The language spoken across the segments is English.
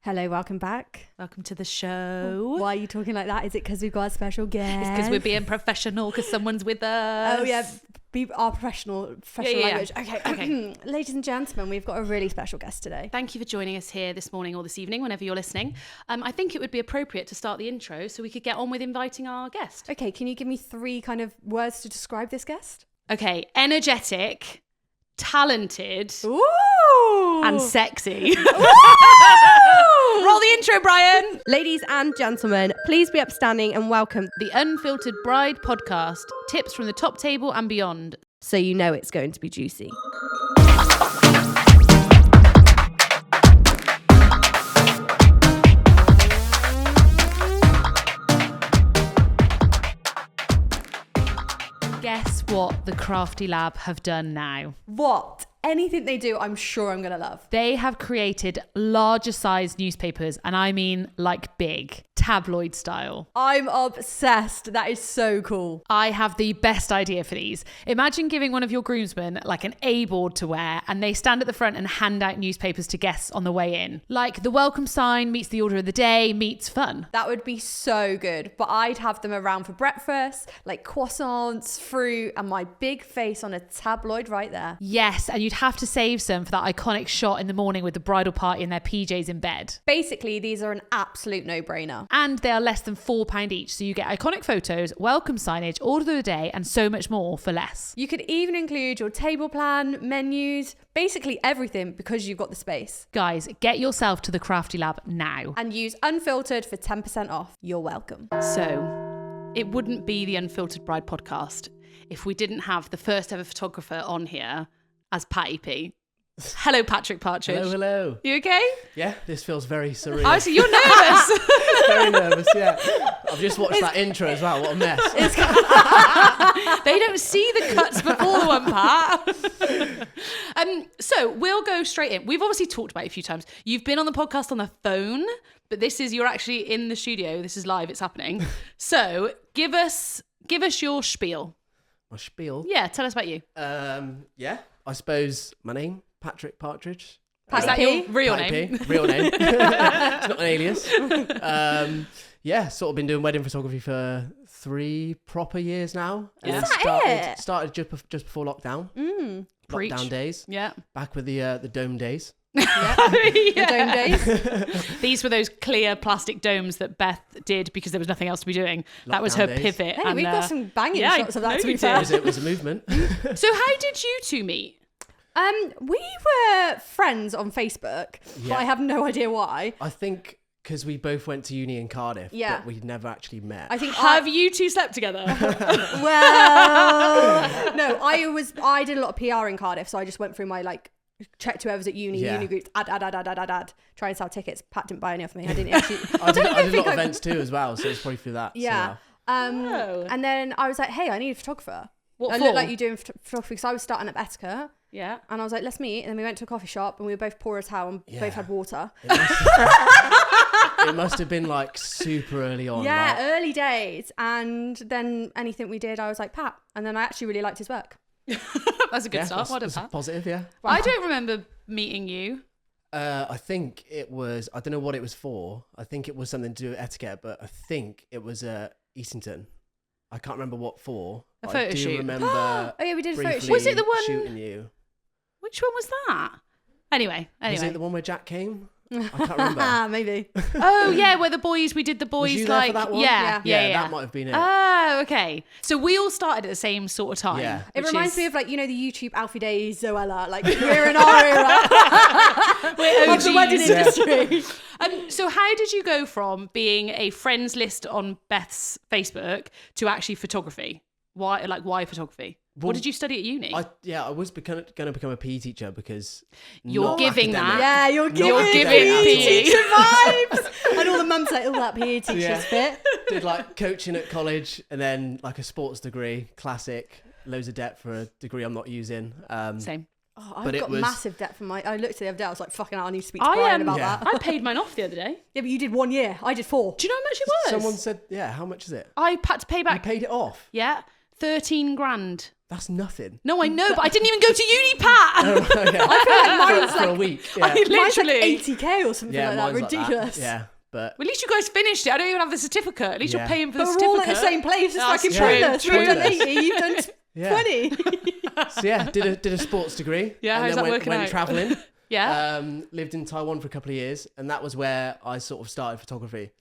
Hello, welcome back. Welcome to the show. Why are you talking like that? Is it because we've got a special guest? It's because we're being professional because someone's with us. Oh yeah, be our professional language. Yeah. Okay. Ladies and gentlemen, we've got a really special guest today. Thank you for joining us here this morning or this evening, whenever you're listening. I think it would be appropriate to start the intro so we could get on with inviting our guest. Okay, can you give me 3 kind of words to describe this guest? Okay, energetic, talented, Ooh! and sexy. Roll the intro, Brian. Ladies and gentlemen, please be upstanding and welcome The Unfiltered Bride Podcast. Tips from the top table and beyond. so you know it's going to be juicy. Guess what the Crafty Lab have done now? What? Anything they do, I'm sure I'm going to love. They have created larger size newspapers, and I mean like big, tabloid style. I'm obsessed. That is so cool. I have the best idea for these. Imagine giving one of your groomsmen like an A board to wear, and they stand at the front and hand out newspapers to guests on the way in. Like the welcome sign meets the order of the day meets fun. That would be so good. But I'd have them around for breakfast, like croissants, fruit, and my big face on a tabloid right there. Yes, and you'd have to save some for that iconic shot in the morning with the bridal party in their PJs in bed. Basically, these are an absolute no-brainer. And they are less than £4 each, so you get iconic photos, welcome signage, order of the day, and so much more for less. You could even include your table plan, menus, basically everything because you've got the space. Guys, get yourself to the Crafty Lab now. And use Unfiltered for 10% off. You're welcome. So, it wouldn't be the Unfiltered Bride podcast if we didn't have the first ever photographer on here as Patty P. Hello, Patrick Partridge. Hello. You okay? Yeah, this feels very surreal. Oh, so you're nervous. Very nervous, yeah. I've just watched that intro as well. What a mess. They don't see the cuts before the one, Pat. So we'll go straight in. We've obviously talked about it a few times. You've been on the podcast on the phone, but you're actually in the studio. This is live. It's happening. So give us your spiel. My spiel? Yeah, tell us about you. Yeah, I suppose my name, Patrick Partridge. Is that your real Patty name? P. Real name. It's not an alias. Yeah, sort of been doing wedding photography for 3 proper years now. And Yeah. then started just before lockdown. Preach. Lockdown days. Yeah. Back with the dome days. The dome days. These were those clear plastic domes that Beth did because there was nothing else to be doing. That was her Lockdown days. pivot. Hey, and, we've got some banging yeah, shots of I that, know to be you fair. did. It was a movement. So how did you two meet? We were friends on Facebook, but Yeah. I have no idea why. I think because we both went to uni in Cardiff, Yeah. but we'd never actually met. I think Have you two slept together? well, no, I did a lot of PR in Cardiff, so I just went through my checked whoever's at uni groups, add, try and sell tickets. Pat didn't buy any off me. I didn't actually. I did a lot of events too as well, so it's probably through that. Yeah. Oh. And then I was like, hey, I need a photographer. What I for? look like you're doing photography because I was starting up etiquette. Yeah. And I was like, let's meet. And then we went to a coffee shop and we were both poor as hell and both had water. It must have been super early on. Yeah, like- early days. And then anything we did, I was like, Pat. And then I actually really liked his work. That's a good start. What that's is that? positive, yeah. I don't remember meeting you. I think it was, I don't know what it was for. I think it was something to do with etiquette, but I think it was Easington. I can't remember what for. A but photo I do shoot. remember Oh, yeah, we did a photo briefly shoot. Was it the one- shooting you. Which one was that? Anyway. Was it the one where Jack came? I can't remember. Maybe. Oh yeah, where we did the boys Was you there for that one? Yeah. That might have been it. Oh, okay. So we all started at the same sort of time. Yeah. It which reminds is- me of the YouTube Alfie Day Zoella. We're in our era. We're Of the wedding OGs. industry. So how did you go from being a friends list on Beth's Facebook to actually photography? Why photography? Well, what did you study at uni? I was going to become a PE teacher because You're not giving academic. that. Yeah, you're Not giving academic PE PE. teacher vibes. And all the mums like, oh, that PE teacher's Yeah. fit. Did coaching at college and then a sports degree, classic, loads of debt for a degree I'm not using. Same. Oh, I've But it got was- massive debt from I looked at the other day, I was like, fucking hell, I need to speak to Brian about Yeah. that. I paid mine off the other day. Yeah, but you did 1 year. I did 4. Do you know how much it was? Someone said, yeah, how much is it? I had to pay You back. paid it off. Yeah, 13 grand. That's nothing. No, I know, but I didn't even go to uni, Pat. Yeah. I feel like mine's for a like week. I Yeah, mine's like literally. 80k or something like that. mine's Ridiculous. Yeah, but Well, at least you guys finished it. I don't even have the certificate. At least you're Yeah. paying for the But we're certificate. all at the same place. It's That's fucking true. pointless. We've done Pointless. 80. You've done yeah. 20. So yeah, did a sports degree. Yeah, and how's then that working went out? traveling. Yeah. Lived in Taiwan for a couple of years, and that was where I sort of started photography.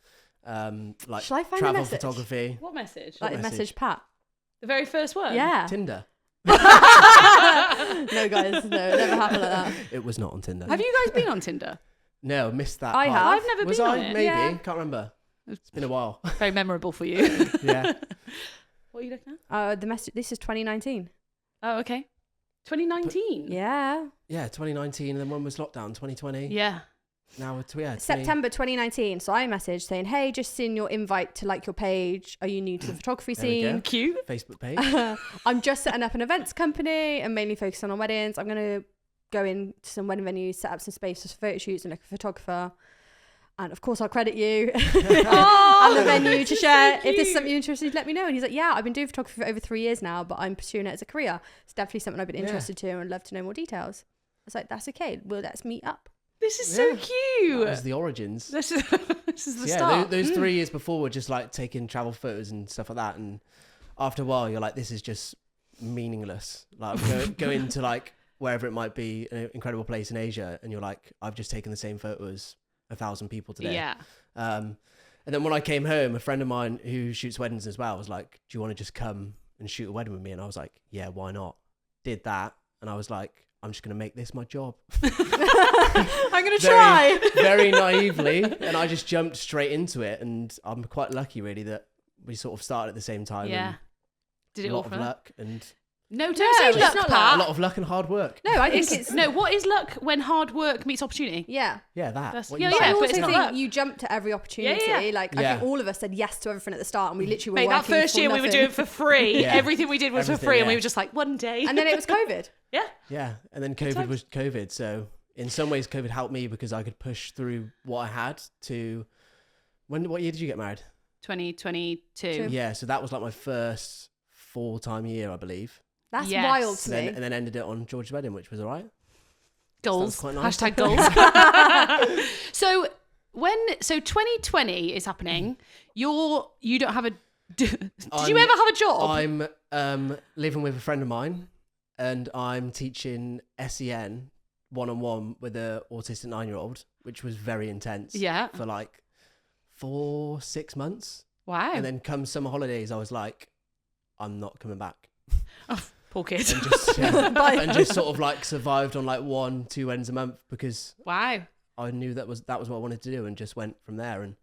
Like Shall I find a travel message? photography. What message? Like message? message Pat. The very first one? Yeah. Tinder. No, guys. No, it never happened like that. It was not on Tinder. Have you guys been on Tinder? No, missed that. I part. have. I've never Was been I? on it. Maybe. Yeah. Can't remember. It's been a while. Very memorable for you. Yeah. What are you looking at? The message. This is 2019. Oh, okay. 2019? Yeah. Yeah, 2019, and then when was lockdown? 2020. Yeah. Now we're 20. September 2019. So I messaged saying, "Hey, just seen your invite to like your page. Are you new to the photography There we go. scene? Cute. Facebook page. I'm just setting up an events company and mainly focusing on weddings. I'm gonna go into some wedding venues, set up some spaces for photo shoots and look for a photographer. And of course, I'll credit you and the venue to share. If this is something you're interested in, let me know." And he's like, "Yeah, I've been doing photography for over 3 years now, but I'm pursuing it as a career. It's definitely something I've been interested to and would love to know more details." I was like, "That's okay. Well, let's meet up." This is so Yeah. cute. That was the origins. This is the Yeah, start. those 3 years before were just like taking travel photos and stuff like that. And after a while, you're like, this is just meaningless. Like go into like wherever it might be, an incredible place in Asia, and you're like, I've just taken the same photo as 1,000 people today. Yeah. And then when I came home, a friend of mine who shoots weddings as well was like, "Do you want to just come and shoot a wedding with me?" And I was like, "Yeah, why not?" Did that, and I was like, "I'm just gonna make this my job." I'm gonna try. Very naively, and I just jumped straight into it, and I'm quite lucky really that we sort of started at the same time. Yeah. and Did it a all lot of for luck and No, don't say it's luck, not Pat. a lot of luck and hard work. No, I think it's No, what is luck when hard work meets opportunity? yeah. Yeah, that. That's- what yeah, you But said. I but also it's not think luck. you jump to every opportunity. Yeah, yeah. Like I Yeah. think all of us said yes to everything at the start, and we literally were Mate, that working first for year we were nothing. doing for free. Yeah. Everything we did was for Everything, free, and we yeah. were just like, one day. And then it was COVID. Yeah. Yeah, and then COVID times. was COVID. So in some ways, COVID helped me because I could push through what I had to. What year did you get married? 2022. Yeah, so that was like my first full-time year, I believe. That's Yes. wild to And me. then ended it on George's wedding, which was all right. Goals. Sounds quite nice. Hashtag goals. So 2020 is happening. You don't have a. Did you ever have a job? I'm living with a friend of mine, and I'm teaching SEN one-on-one with a autistic 9-year-old, which was very intense. Yeah. For like 4-6 months, Wow. and then come summer holidays, I was like, I'm not coming back. Poor kid. And just, Bye. and just sort of like survived on like 1-2 weddings a month because Wow. I knew that was what I wanted to do, and just went from there. And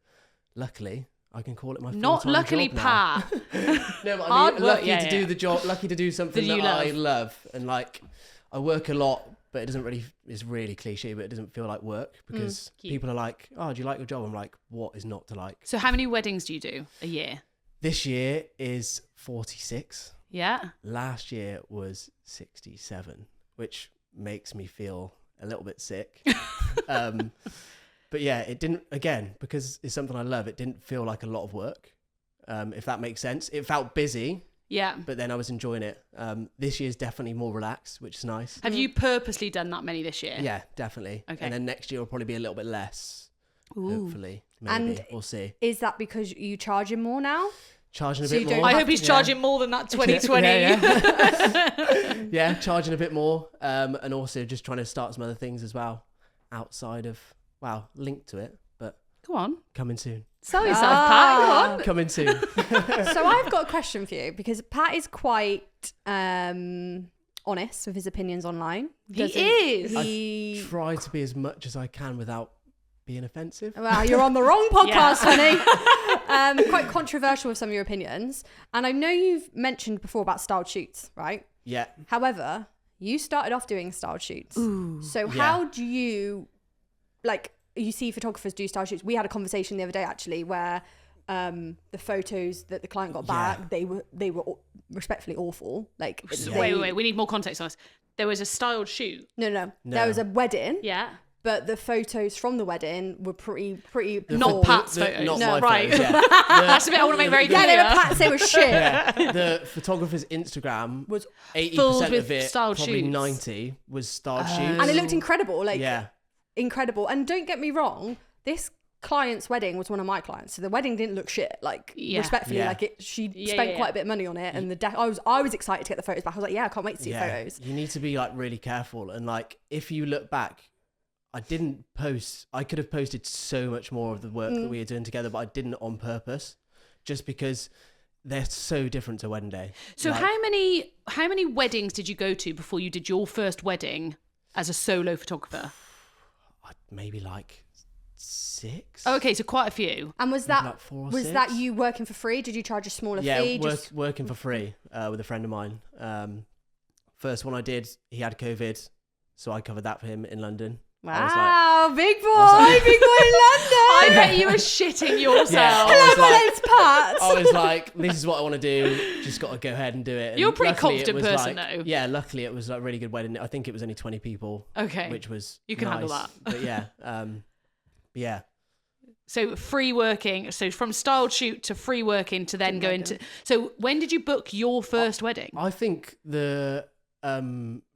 luckily, I can call it my Not full-time luckily, job now. Pat. No, but I Hard mean, work, lucky yeah, to yeah. do the job, lucky to do something That that you I love. love, and like I work a lot, but it doesn't really. It's really cliche, but it doesn't feel like work because Cute. people are like, "Oh, do you like your job?" I'm like, "What is not to like?" So how many weddings do you do a year? This year is 46. Yeah. Last year was 67, which makes me feel a little bit sick. But yeah, it didn't, again, because it's something I love, it didn't feel like a lot of work, if that makes sense. It felt busy, Yeah. but then I was enjoying it. This year's definitely more relaxed, which is nice. Have you purposely done that many this year? Yeah, definitely. Okay. And then next year will probably be a little bit less, Ooh. hopefully. Maybe. And- We'll see. Is that because you charging more now? Charging a So bit you don't more. I hope he's Yeah. charging more than that 2020. Yeah. Yeah, charging a bit more, and also just trying to start some other things as well outside of, linked to it, but Go on. coming soon. Sell yourself, Pat. Go on. Coming soon. So I've got a question for you because Pat is quite honest with his opinions online. He Doesn't- is. He... Try to be as much as I can without being offensive. Well, you're on the wrong podcast, Yeah. honey. Quite controversial with some of your opinions. And I know you've mentioned before about styled shoots, right? Yeah. However, you started off doing styled shoots. So Yeah. how do you, like, you see photographers do styled shoots. We had a conversation the other day, actually, where the photos that the client got back, they were respectfully awful. Like, So they- wait. We need more context on this. There was a styled shoot. No. No. There was a wedding. Yeah. But the photos from the wedding were pretty Not poor. Pat's photos. Not No. my Right. photos, yeah. That's the bit I want to make very clear. Yeah, they were Pat's, they were shit. Yeah. The photographer's Instagram Was 80% filled of with it, styled probably shoots. 90 was styled shoots. And it looked incredible, like Yeah. incredible. And don't get me wrong, this client's wedding was one of my clients, so the wedding didn't look shit. Like respectfully, Yeah. like she Yeah, spent yeah, quite yeah. a bit of money on it, and I was excited to get the photos back. I was like, yeah, I can't wait to see the photos. You need to be like really careful, and like if you look back, I didn't post. I could have posted so much more of the work that we were doing together, but I didn't on purpose, just because they're so different to wedding day. So Like, how many weddings did you go to before you did your first wedding as a solo photographer? maybe like 6. Oh, okay, so quite a few. And was Maybe that like 4 or was 6? that you working for free? Did you charge a smaller fee? Working for free with a friend of mine. First one I did, he had COVID, so I covered that for him in London. Wow, big boy, like- big boy in London. I bet you were shitting yourself. Yeah. Hello, my like- name's Pat. I was like, this is what I want to do. Just got to go ahead and do it. And You're a pretty luckily it confident was person, like, though. Yeah, luckily it was like a really good wedding. I think it was only 20 people. Okay. Which was You can handle nice. that. But yeah, yeah. So free working. So from styled shoot to free working to then go into. So when did you book your first wedding? I think the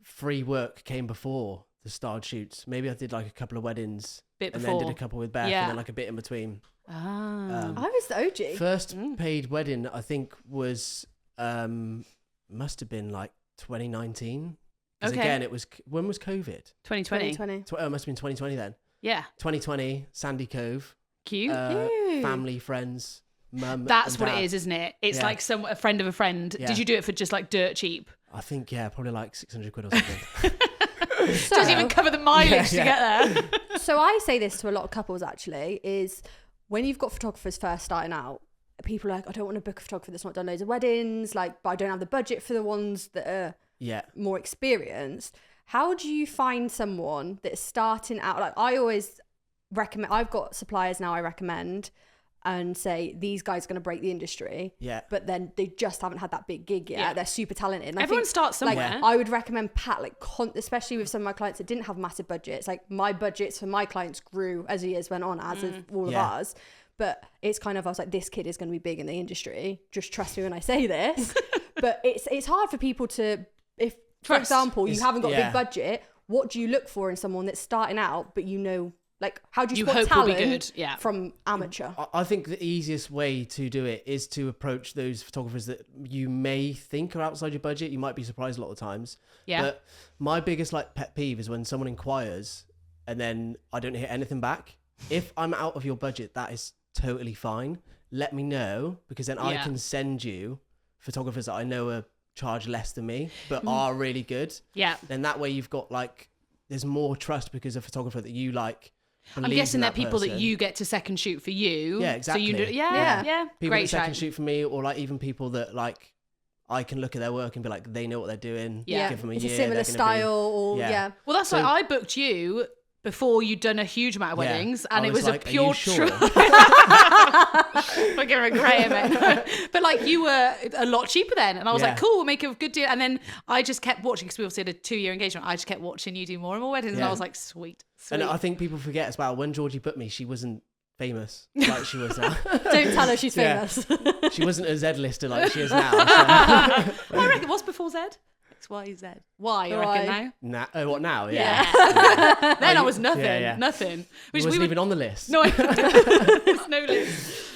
free work came before the styled shoots. Maybe I did like a couple of weddings Bit and before. then did a couple with Beth Yeah. and then like a bit in between. Ah. I was the OG. First paid wedding I think was must have been like 2019. Because Okay. again, it was when was COVID? 2020. 2020. It must have been 2020 then. Yeah. 2020, Sandy Cove, Cute. family, friends, mum. That's and what dad. it is, isn't it? It's Yeah. like a friend of a friend. Yeah. Did you do it for just like dirt cheap? I think probably like 600 quid or something. Doesn't even cover the mileage to get there. So I say this to a lot of couples actually, is when you've got photographers first starting out, people are like, I don't want to book a photographer that's not done loads of weddings, like, but I don't have the budget for the ones that are more experienced. How do you find someone that's starting out? Like, I always recommend, I've got suppliers now I recommend and say, these guys are going to break the industry. Yeah. But then they just haven't had that big gig yet. Yeah. They're super talented. And Everyone I think, starts somewhere. Like, I would recommend Pat, like, especially with some of my clients that didn't have massive budgets. Like, my budgets for my clients grew as the years went on, as of all of ours. But it's kind of, I was like, this kid is going to be big in the industry. Just trust me when I say this. But it's hard for people to, if, for Trust. example, you haven't got a yeah. big budget, what do you look for in someone that's starting out, but you know, like, how do you You spot hope will be talent good, yeah. from amateur? I think the easiest way to do it is to approach those photographers that you may think are outside your budget. You might be surprised a lot of times. Yeah. But my biggest like pet peeve is when someone inquires and then I don't hear anything back. If I'm out of your budget, that is totally fine. Let me know, because then I Yeah. can send you photographers that I know are charge less than me but are really good. Yeah. Then that way you've got like, there's more trust because a photographer that you like. I'm believes guessing in they're that people that person. you get to second shoot for you. Yeah, So exactly. you do, Yeah. yeah. People Great that second shout. shoot for me, or like even people that like I can look at their work and be like, they know what they're doing. Yeah. Give them a It's year. a similar they're gonna be- style, or Yeah. Well, that's So- why I booked you before you'd done a huge amount of Yeah. weddings, and I it was like, a "Are you pure sure?" We're gonna regret it, mate. But like, you were a lot cheaper then, and I was like, Yeah. cool, we'll make a good deal. And then I just kept watching, because we obviously had a 2-year engagement. I just kept watching you do more and more weddings, and Yeah. I was like, sweet. And I think people forget as well, when Georgie booked me, she wasn't famous like she was now. don't tell her she's Yeah. famous. She wasn't a Z-lister like she is now. So. I reckon what's before Z? X, Y, Z. Y, I reckon now. What now? Yeah. Then I was nothing. Yeah, yeah. Nothing. She Which wasn't we even on the list. No, there's no list.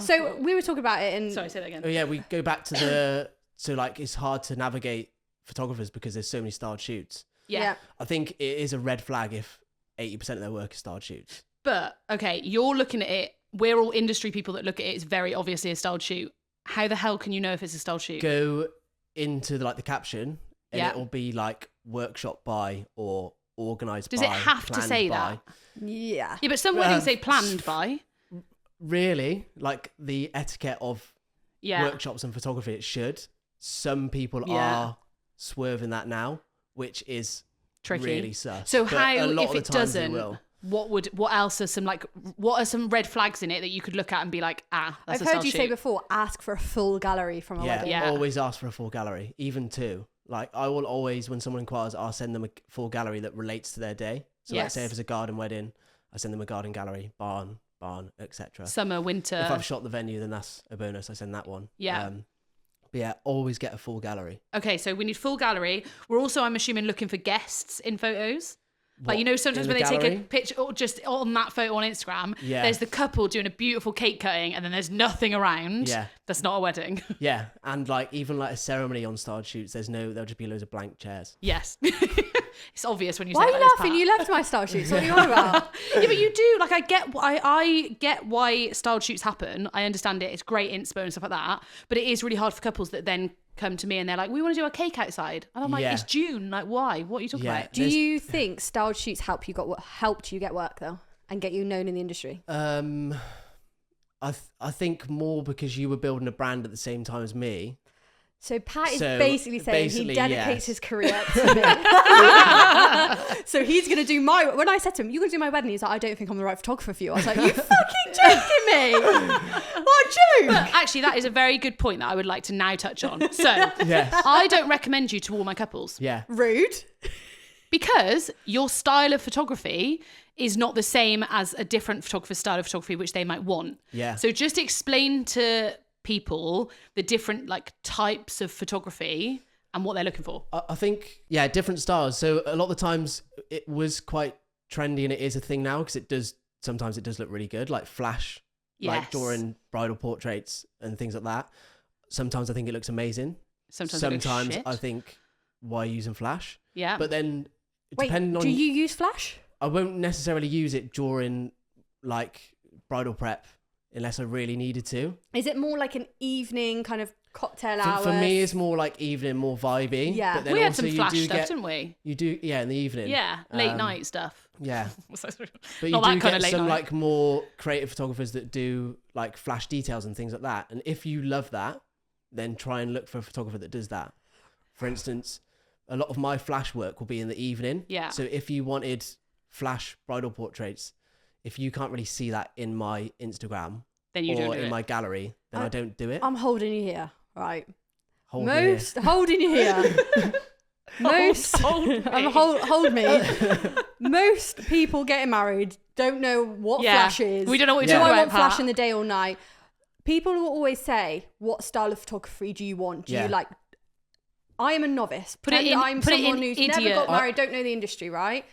So we were talking about it, and Sorry, say that again. Oh yeah, we go back to so like it's hard to navigate photographers because there's so many starred shoots. Yeah. I think it is a red flag if 80% of their work is starred shoots. But, okay, you're looking at it. We're all industry people that look at it. It's very obviously a styled shoot. How the hell can you know if it's a styled shoot? Go into the caption and Yeah. it'll be like workshop by or organised Does by. it have to planned say by. that? yeah. Yeah, but some weddings say planned by. Really, like the etiquette of Yeah. workshops and photography, it should. Some people Yeah. are swerving that now, which is Tricky. really sus. So But how, a lot if of the it times they doesn't, will. what else are what are some red flags in it that you could look at and be like, that's I've a heard styled you shoot? say before, ask for a full gallery from a Yeah, wedding. Yeah. always ask for a full gallery, even two. Like I will always, when someone inquires, I'll send them a full gallery that relates to their day. So let's say if it's a garden wedding, I send them a garden gallery, barn, etc. Summer, winter. If I've shot the venue, then that's a bonus. I send that one. Yeah. But yeah, always get a full gallery. Okay, so we need full gallery. We're also, I'm assuming, looking for guests in photos. Like, sometimes in when they the take a gallery? picture or just on that photo on Instagram, Yeah. there's the couple doing a beautiful cake cutting and then there's nothing around. Yeah. That's not a wedding. Yeah, and like even like a ceremony on styled shoots, there'll just be loads of blank chairs. Yes. It's obvious when you Why say are you that, laughing? Pat. You left my style shoots. What are you on about? Yeah, but you do. Like, I get why styled shoots happen. I understand it. It's great inspo and stuff like that. But it is really hard for couples that then come to me and they're like, we want to do a cake outside. And I'm like, Yeah. it's June. Like, why? What are you talking about? Do you think styled shoots helped you get work though, and get you known in the industry? I think more because you were building a brand at the same time as me. So Pat is So, basically saying he basically, dedicates yes. his career to me. So he's going to do when I said to him, you're going to do my wedding, he's like, I don't think I'm the right photographer for you. I was like, you fucking joking me? What joke? But actually, that is a very good point that I would like to now touch on. So, Yes. I don't recommend you to all my couples Yeah. Rude. because your style of photography is not the same as a different photographer's style of photography, which they might want. Yeah. So just explain to people the different like types of photography and what they're looking for. I think, yeah, different styles. So a lot of the times it was quite trendy and it is a thing now because sometimes it does look really good, like flash, like Yes. drawing bridal portraits and things like that. Sometimes I think it looks amazing. Sometimes it looks shit. I think, why using flash? Yeah. But then Wait, depending on, do you use flash? I won't necessarily use it during like bridal prep unless I really needed to. Is it more like an evening kind of cocktail hour? For me, it's more like evening, more vibey. Yeah. But then we had also some you flash do stuff, get, didn't we? You do, yeah, in the evening. Yeah, late night stuff. Yeah. But you Not do that kind get of late some night. like more creative photographers that do like flash details and things like that. And if you love that, then try and look for a photographer that does that. For instance, a lot of my flash work will be in the evening. Yeah. So if you wanted flash bridal portraits, if you can't really see that in my Instagram Then you don't or do in it. my gallery, then I don't do it. I'm holding you here, right? Hold me here. Holding you here. Hold me. Most people getting married don't know what flash is. We don't know what Do you're I talking want about, Pat. flash in the day or night? People will always say, what style of photography do you want? Do you like... I am a novice. Put it Pretend in- I'm put it someone in who's idiot. never got married, don't know the industry, right?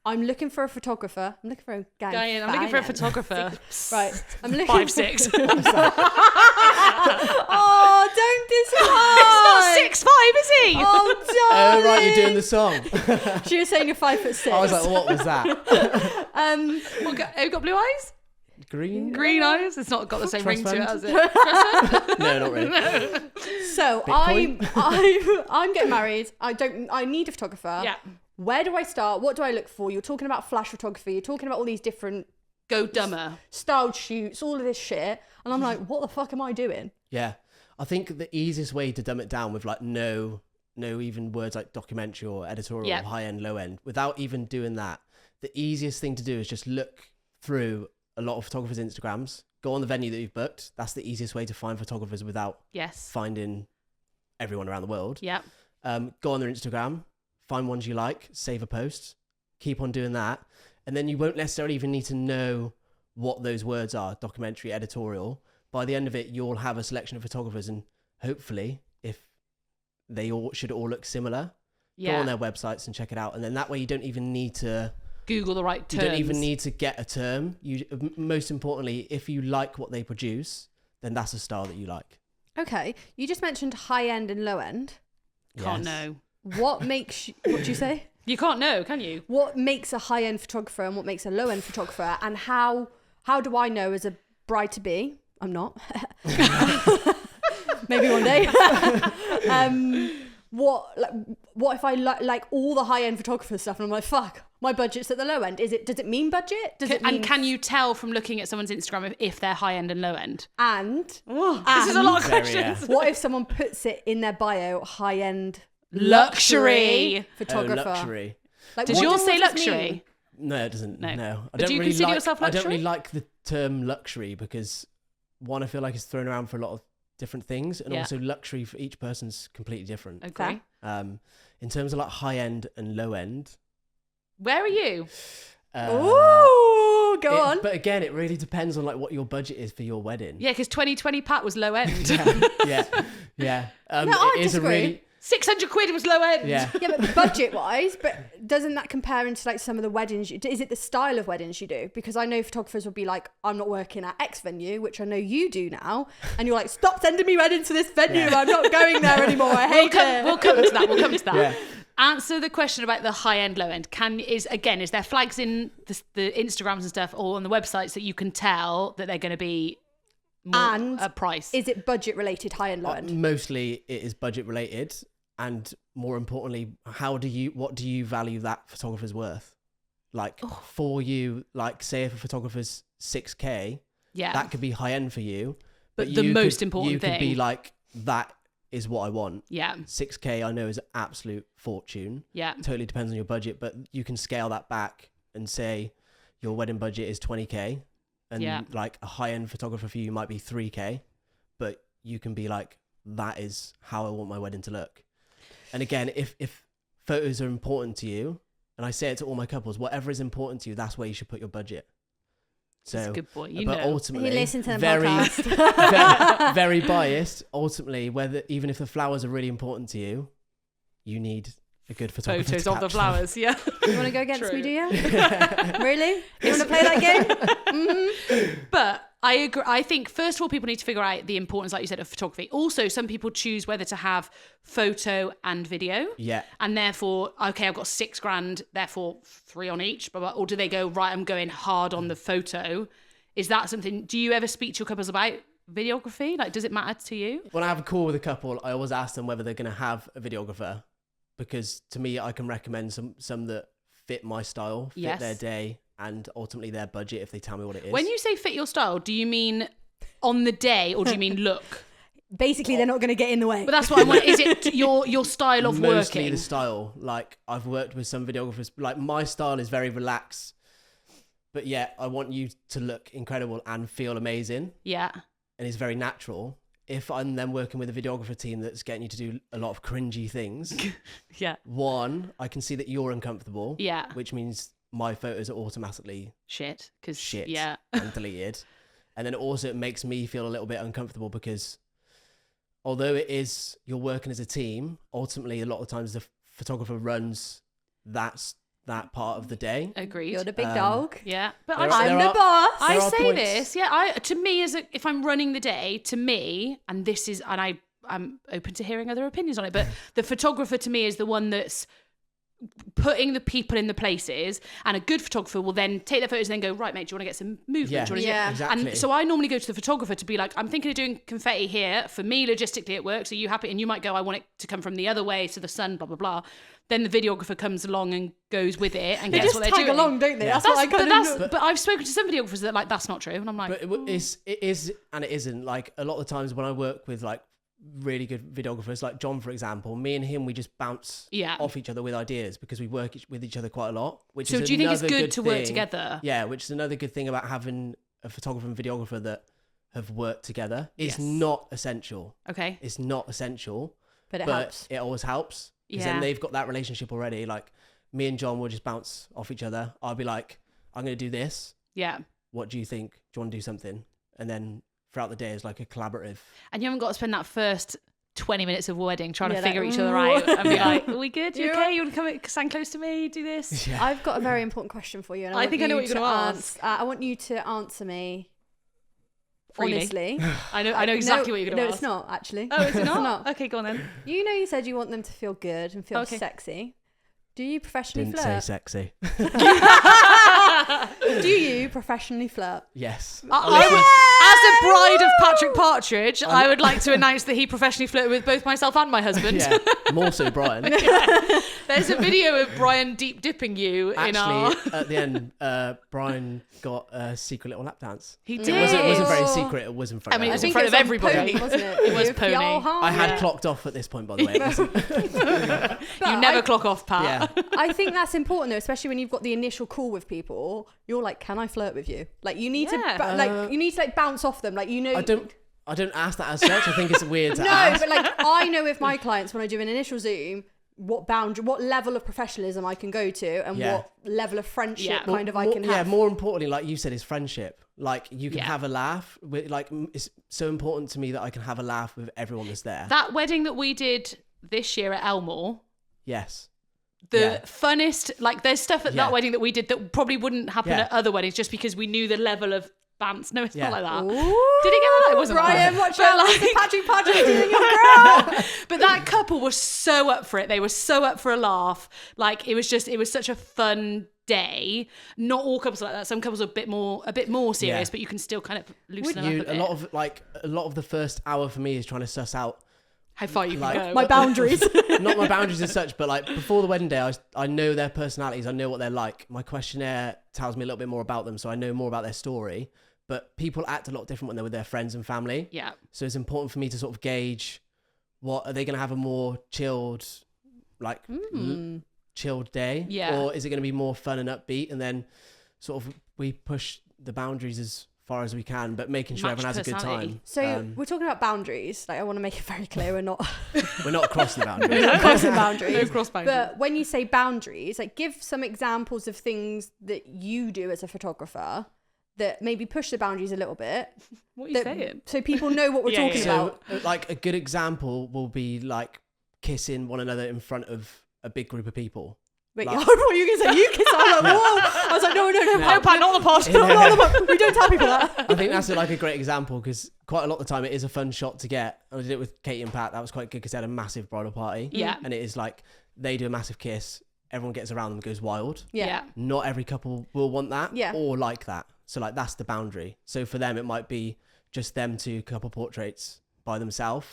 I'm looking for a photographer. I'm looking for a guy. I'm looking for a photographer. Right. I'm looking 5'6". Oh, don't He's decide. not 6'5", is he? Oh, Oh, darling. right, you're doing the song. She was saying you're 5'6". I was like, what was that? Have you got blue eyes? Green? Green eyes? It's not got the same ring to it, Trust has it? No, not really. So Bitcoin? I'm getting married. I need a photographer. Yeah. Where do I start? What do I look for? You're talking about flash photography. You're talking about all these different Go dumber. styled shoots, all of this shit. And I'm like, what the fuck am I doing? Yeah. I think the easiest way to dumb it down with like no even words like documentary or editorial Yeah. or high end, low end, without even doing that, the easiest thing to do is just look through a lot of photographers' Instagrams, go on the venue that you've booked. That's the easiest way to find photographers without Yes. finding everyone around the world. Yeah. Go on their Instagram, find ones you like, save a post, keep on doing that. And then you won't necessarily even need to know what those words are, documentary, editorial. By the end of it, you'll have a selection of photographers, and hopefully, if they all should all look similar, go Yeah. on their websites and check it out. And then that way you don't even need to Google the right terms. you don't even need to get a term. Most importantly, if you like what they produce, then that's a style that you like. Okay. You just mentioned high end and low end. Can't Yes. know. What makes what do you say? You can't know, can you? What makes a high end photographer and what makes a low end photographer, and how do I know as a bride to be? I'm not. Maybe one day. What if I like all the high end photographer stuff and I'm like, fuck, my budget's at the low end. Does it mean budget? Does it mean, And can you tell from looking at someone's Instagram if they're high end and low end? and This is a lot of Very, questions. what if someone puts it in their bio, high end Luxury. photographer? Oh, luxury. Like, Does what yours does say this mean? luxury? No, it doesn't. No. No. But do you consider yourself I don't luxury? really like the term luxury because one, I feel like it's thrown around for a lot of different things, and Yeah. also luxury for each person's completely different. Agree. Okay. In terms of like high end and low end, Where are you? Ooh, go on. But again, it really depends on like what your budget is for your wedding. Yeah, because 2020 Pat was low end. Yeah. No, I it is a disagree. really 600 quid was low end. yeah. Yeah, but budget-wise, but doesn't that compare into like some of the weddings? Is it the style of weddings you do? Because I know photographers will be like, I'm not working at X venue, which I know you do now, and you're like, stop sending me weddings to this venue. Yeah. I'm not going there anymore. I hate it. We'll come to that. We'll come to that. Yeah. Answer the question about the high end, low end. Is there flags in the Instagrams and stuff or on the websites that you can tell that they're going to be more And a price? Is it budget related, high and low end? Mostly it is budget related, and more importantly, what do you value that photographer's worth? Like for you, like say if a photographer's 6K, Yeah. that could be high end for you. But the most important you thing. could be like, that is what I want. Yeah. 6K I know is an absolute fortune. Yeah. Totally depends on your budget, but you can scale that back and say your wedding budget is 20K, and like a high end photographer for you might be 3K, but you can be like, that is how I want my wedding to look. And again, if photos are important to you, and I say it to all my couples, whatever is important to you, that's where you should put your budget. So, That's a good boy. but ultimately, You listen to the very, podcast. very biased. Ultimately, even if the flowers are really important to you, you need a good photographer. Photos to of the capture them. flowers. Yeah. You want to go against True. me, do you? Really? You want to play that game? But I agree. I think first of all, people need to figure out the importance, like you said, of photography. Also, some people choose whether to have photo and video. Yeah. And therefore, okay, I've got $6,000, therefore 3 on each. Or do they go, right, I'm going hard on the photo? Is that something, do you ever speak to your couples about videography? Like, does it matter to you? When I have a call with a couple, I always ask them whether they're going to have a videographer, because to me, I can recommend some that fit my style, fit Yes. their day, and ultimately their budget if they tell me what it is. When you say fit your style, do you mean on the day or do you mean look? Basically, they're not going to get in the way. But that's what I want. Is it your style of Mostly working? the style. Like, I've worked with some videographers, like my style is very relaxed, but yeah, I want you to look incredible and feel amazing, Yeah. and it's very natural. If I'm then working with a videographer team that's getting you to do a lot of cringy things, Yeah. one, I can see that you're uncomfortable, Yeah. which means my photos are automatically Shit. Because shit yeah. and deleted. And then also it makes me feel a little bit uncomfortable, because although it is you're working as a team, ultimately a lot of times the photographer runs that part of the day. Agreed. You're the big dog. Yeah. But There I are- I'm there the are- boss. I are say points- this, yeah. To me, if I'm running the day, to me, and this is, and I'm open to hearing other opinions on it, but the photographer to me is the one that's putting the people in the places, and a good photographer will then take their photos and then go, right, mate, do you want to get some movement? Yeah, Do you wanna Yeah. exactly. And so I normally go to the photographer to be like, I'm thinking of doing confetti here. For me, logistically, it works. Are you happy? And you might go, I want it to come from the other way, so the sun, blah, blah, blah. Then the videographer comes along and goes with it and They gets just what they're tag doing. along, don't they? Yeah. That's what I kind of know. But I've spoken to some videographers that are like, that's not true. And I'm like, But it is and it isn't. Like, a lot of the times when I work with like really good videographers, like John, for example, me and him, we just bounce Yeah. off each other with ideas, because we work with each other quite a lot. Which so is do you think it's another good to work thing. together? Yeah, which is another good thing about having a photographer and videographer that have worked together. It's Yes. not essential. Okay. It's not essential, But it but helps. it always helps, because Yeah. then they've got that relationship already. Like, me and John will just bounce off each other. I'll be like, I'm going to do this. Yeah. What do you think? Do you want to do something? And then throughout the day is like a collaborative. And you haven't got to spend that first 20 minutes of wedding trying Yeah, to figure like, each other out and be Yeah. like, are we good? You Yeah. okay? You want to come stand close to me? Do this? Yeah. I've got a very important question for you. And I think I know what you're gonna ask. I want you to answer me Freely. honestly. I know exactly what you're going to No, ask. it's not, actually. Oh, is it It's not? not. Okay, go on then. You know, you said you want them to feel good and feel Okay. sexy. Do you professionally Didn't say flirt? sexy. Do you professionally flirt? Yes. As Honestly, a bride of Patrick Partridge, I would like to announce that he professionally flirted with both myself and my husband. yeah. More so Brian. There's a video of Brian deep dipping you in our... Actually, at the end, Brian got a secret little lap dance. He It did. wasn't very secret. It was in front I mean, of it was everyone. in front of on everybody. Pony, wasn't it? It was If Pony. y'all home, I had yeah. clocked off at this point, by the way. It wasn't- You But never I- clock off, Pat. yeah. I think that's important though, especially when you've got the initial call with people. You're like, "Can I flirt with you?" Like you need Yeah. to, you need to like bounce off them. Like you know, I don't ask that as such. I think it's weird to No, ask. but like I know with my clients when I do an initial Zoom, what level of professionalism I can go to, and what level of friendship I can have. Yeah, more importantly, like you said, is friendship. Like you can have a laugh with, like, it's so important to me that I can have a laugh with everyone that's there. That wedding that we did this year at Elmore. Yes. The funnest, like, there's stuff at that wedding that we did that probably wouldn't happen at other weddings, just because we knew the level of bants. No, it's not like that. Ooh, did it get like that? It wasn't Ryan, like watch out, like, Mr. Patrick Partidge doing your girl. But that couple was so up for it. They were so up for a laugh. Like, it was such a fun day. Not all couples are like that. Some couples are a bit more serious, but you can still kind of loosen them up a bit. A lot of the first hour for me is trying to suss out how far you can go. My boundaries. Not my boundaries as such, but like before the wedding day, I know their personalities. I know what they're like. My questionnaire tells me a little bit more about them, so I know more about their story. But people act a lot different when they're with their friends and family. Yeah. So it's important for me to sort of gauge, what are they going to have a more chilled, like chilled day? Yeah. Or is it going to be more fun and upbeat? And then sort of we push the boundaries as far as we can, but making sure everyone has a good time. So we're talking about boundaries. Like, I want to make it very clear, we're not crossing the boundaries. We're not crossing boundaries. No cross boundaries. But when you say boundaries, like, give some examples of things that you do as a photographer that maybe push the boundaries a little bit. What are you saying? So people know what we're talking about. So, like, a good example will be like kissing one another in front of a big group of people. Wait, I thought you were going to say you kiss. I was like, whoa. I was like, no. No, Pat, not on the pod. Not on the pod. We don't tell people that. I think that's like a great example, because quite a lot of the time it is a fun shot to get. I did it with Katie and Pat. That was quite good because they had a massive bridal party. Yeah. And it is like, they do a massive kiss. Everyone gets around them, goes wild. Yeah. Not every couple will want that or like that. So like, that's the boundary. So for them, it might be just them two couple portraits by themselves,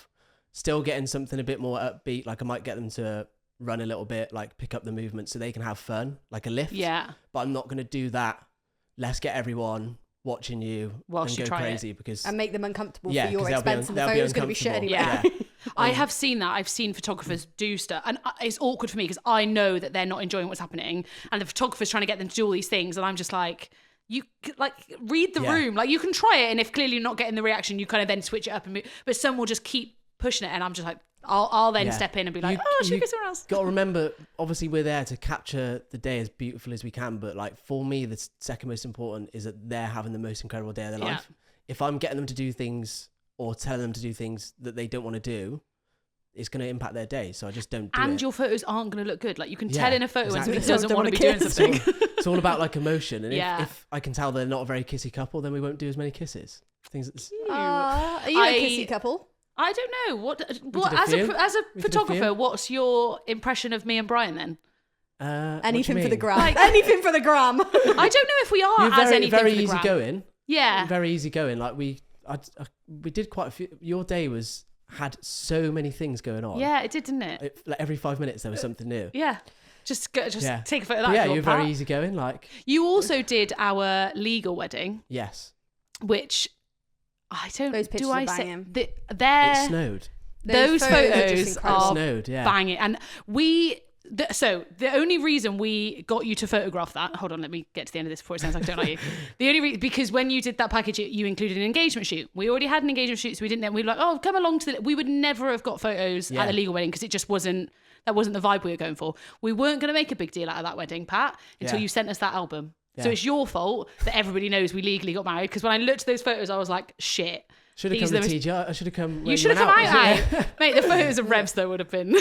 still getting something a bit more upbeat. Like, I might get them to run a little bit, like pick up the movement so they can have fun, like a lift. Yeah. But I'm not going to do that. Let's get everyone watching you whilst and go crazy and make them uncomfortable for your expense, and the photo's going to be shit anyway. Yeah. I have seen that. I've seen photographers do stuff, and it's awkward for me because I know that they're not enjoying what's happening, and the photographer's trying to get them to do all these things, and I'm just like, you like, read the room. Like, you can try it, and if clearly you're not getting the reaction, you kind of then switch it up and move. But some will just keep pushing it, and I'm just like, I'll then step in and be like, should we get someone else? Got to remember, obviously we're there to capture the day as beautiful as we can, but like, for me, the second most important is that they're having the most incredible day of their life. If I'm getting them to do things or telling them to do things that they don't want to do, it's going to impact their day. So I just don't do it. And your photos aren't going to look good. Like, you can tell in a photo when somebody doesn't want to be doing something. It's all about like emotion. And if I can tell they're not a very kissy couple, then we won't do as many kisses. Things that's... Are you a kissy couple? I don't know. What as a photographer, what's your impression of me and Brian then? Anything for the gram. Anything for the gram. I don't know if we are as anything for the gram. Very easy going. Yeah. Very easy going. Like, we did quite a few. Your day had so many things going on. Yeah, it did, didn't it? Like, every 5 minutes there was something new. Yeah. Just take a photo of that. Yeah, you're very easy going. Like, you also did our legal wedding. Yes. Which I don't. Those pictures are banging. It snowed. Those photos are snowed, banging, and so the only reason we got you to photograph that, hold on, let me get to the end of this before it sounds like I don't like you. The only reason, because when you did that package, you included an engagement shoot. We already had an engagement shoot, so we didn't. We were like, oh, come along to we would never have got photos at the legal wedding because it just wasn't. That wasn't the vibe we were going for. We weren't going to make a big deal out of that wedding, Pat, until you sent us that album. Yeah. So it's your fault that everybody knows we legally got married. Because when I looked at those photos, I was like, shit. Should have come to TGI. I should have come. You should have come out. Mate, the photos of Revs though would have been.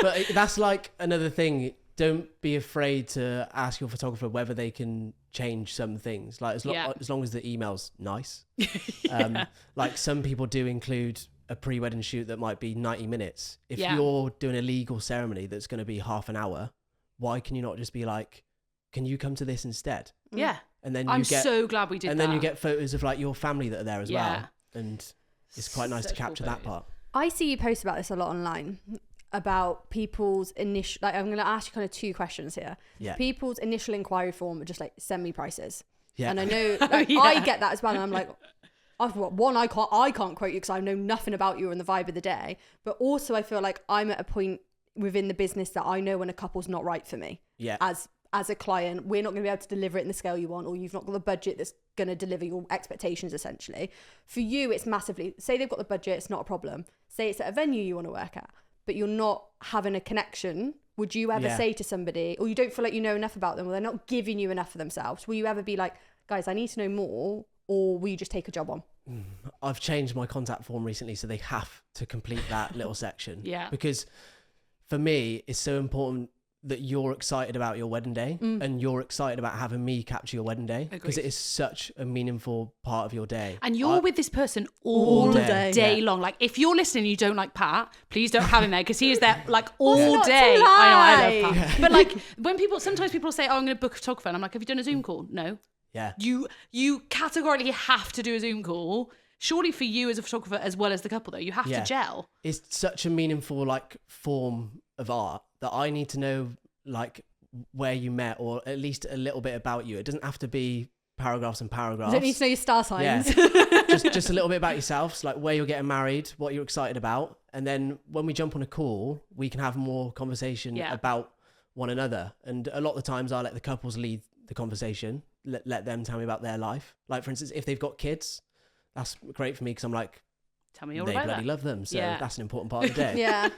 But that's like another thing. Don't be afraid to ask your photographer whether they can change some things. Like, as long as the email's nice. Like, some people do include a pre-wedding shoot that might be 90 minutes. If you're doing a legal ceremony that's going to be half an hour, why can you not just be like, can you come to this instead? Yeah. And then I'm so glad we did that. And then you get photos of like your family that are there as well. And it's quite nice to capture that part. I see you post about this a lot online, about people's initial, like, I'm going to ask you kind of two questions here. Yeah. People's initial inquiry form are just like, send me prices. Yeah. And I know, like, I get that as well. And I'm like, one, I can't quote you because I know nothing about you and the vibe of the day. But also I feel like I'm at a point within the business that I know when a couple's not right for me. Yeah. As a client, we're not going to be able to deliver it in the scale you want, or you've not got the budget that's going to deliver your expectations, essentially. For you, it's massively, say they've got the budget, it's not a problem. Say it's at a venue you want to work at, but you're not having a connection would you ever Yeah. say to somebody, or you don't feel like you know enough about them, or they're not giving you enough of themselves, will you ever be like, guys, I need to know more, or will you just take a job on? I've changed my contact form recently, so they have to complete that little section. Yeah. Because for me, it's so important that you're excited about your wedding day and you're excited about having me capture your wedding day, because it is such a meaningful part of your day. And you're with this person all day. day Yeah. long. Like, if you're listening and you don't like Pat, please don't have him there, because he is there like all not day. to I know, I lie. love Pat. But like, when sometimes people say, oh, I'm going to book a photographer. And I'm like, have you done a Zoom call? No. Yeah. You categorically have to do a Zoom call. Surely for you as a photographer, as well as the couple, though, you have to gel. It's such a meaningful like form of art that I need to know like where you met, or at least a little bit about you. It doesn't have to be paragraphs and paragraphs. You don't need to know your star signs. Yeah. just a little bit about yourselves, like where you're getting married, what you're excited about. And then when we jump on a call, we can have more conversation about one another. And a lot of the times I let the couples lead the conversation, let them tell me about their life. Like, for instance, if they've got kids, that's great for me, because I'm like, Tell me all they about bloody that. love them. So Yeah. that's an important part of the day. Yeah.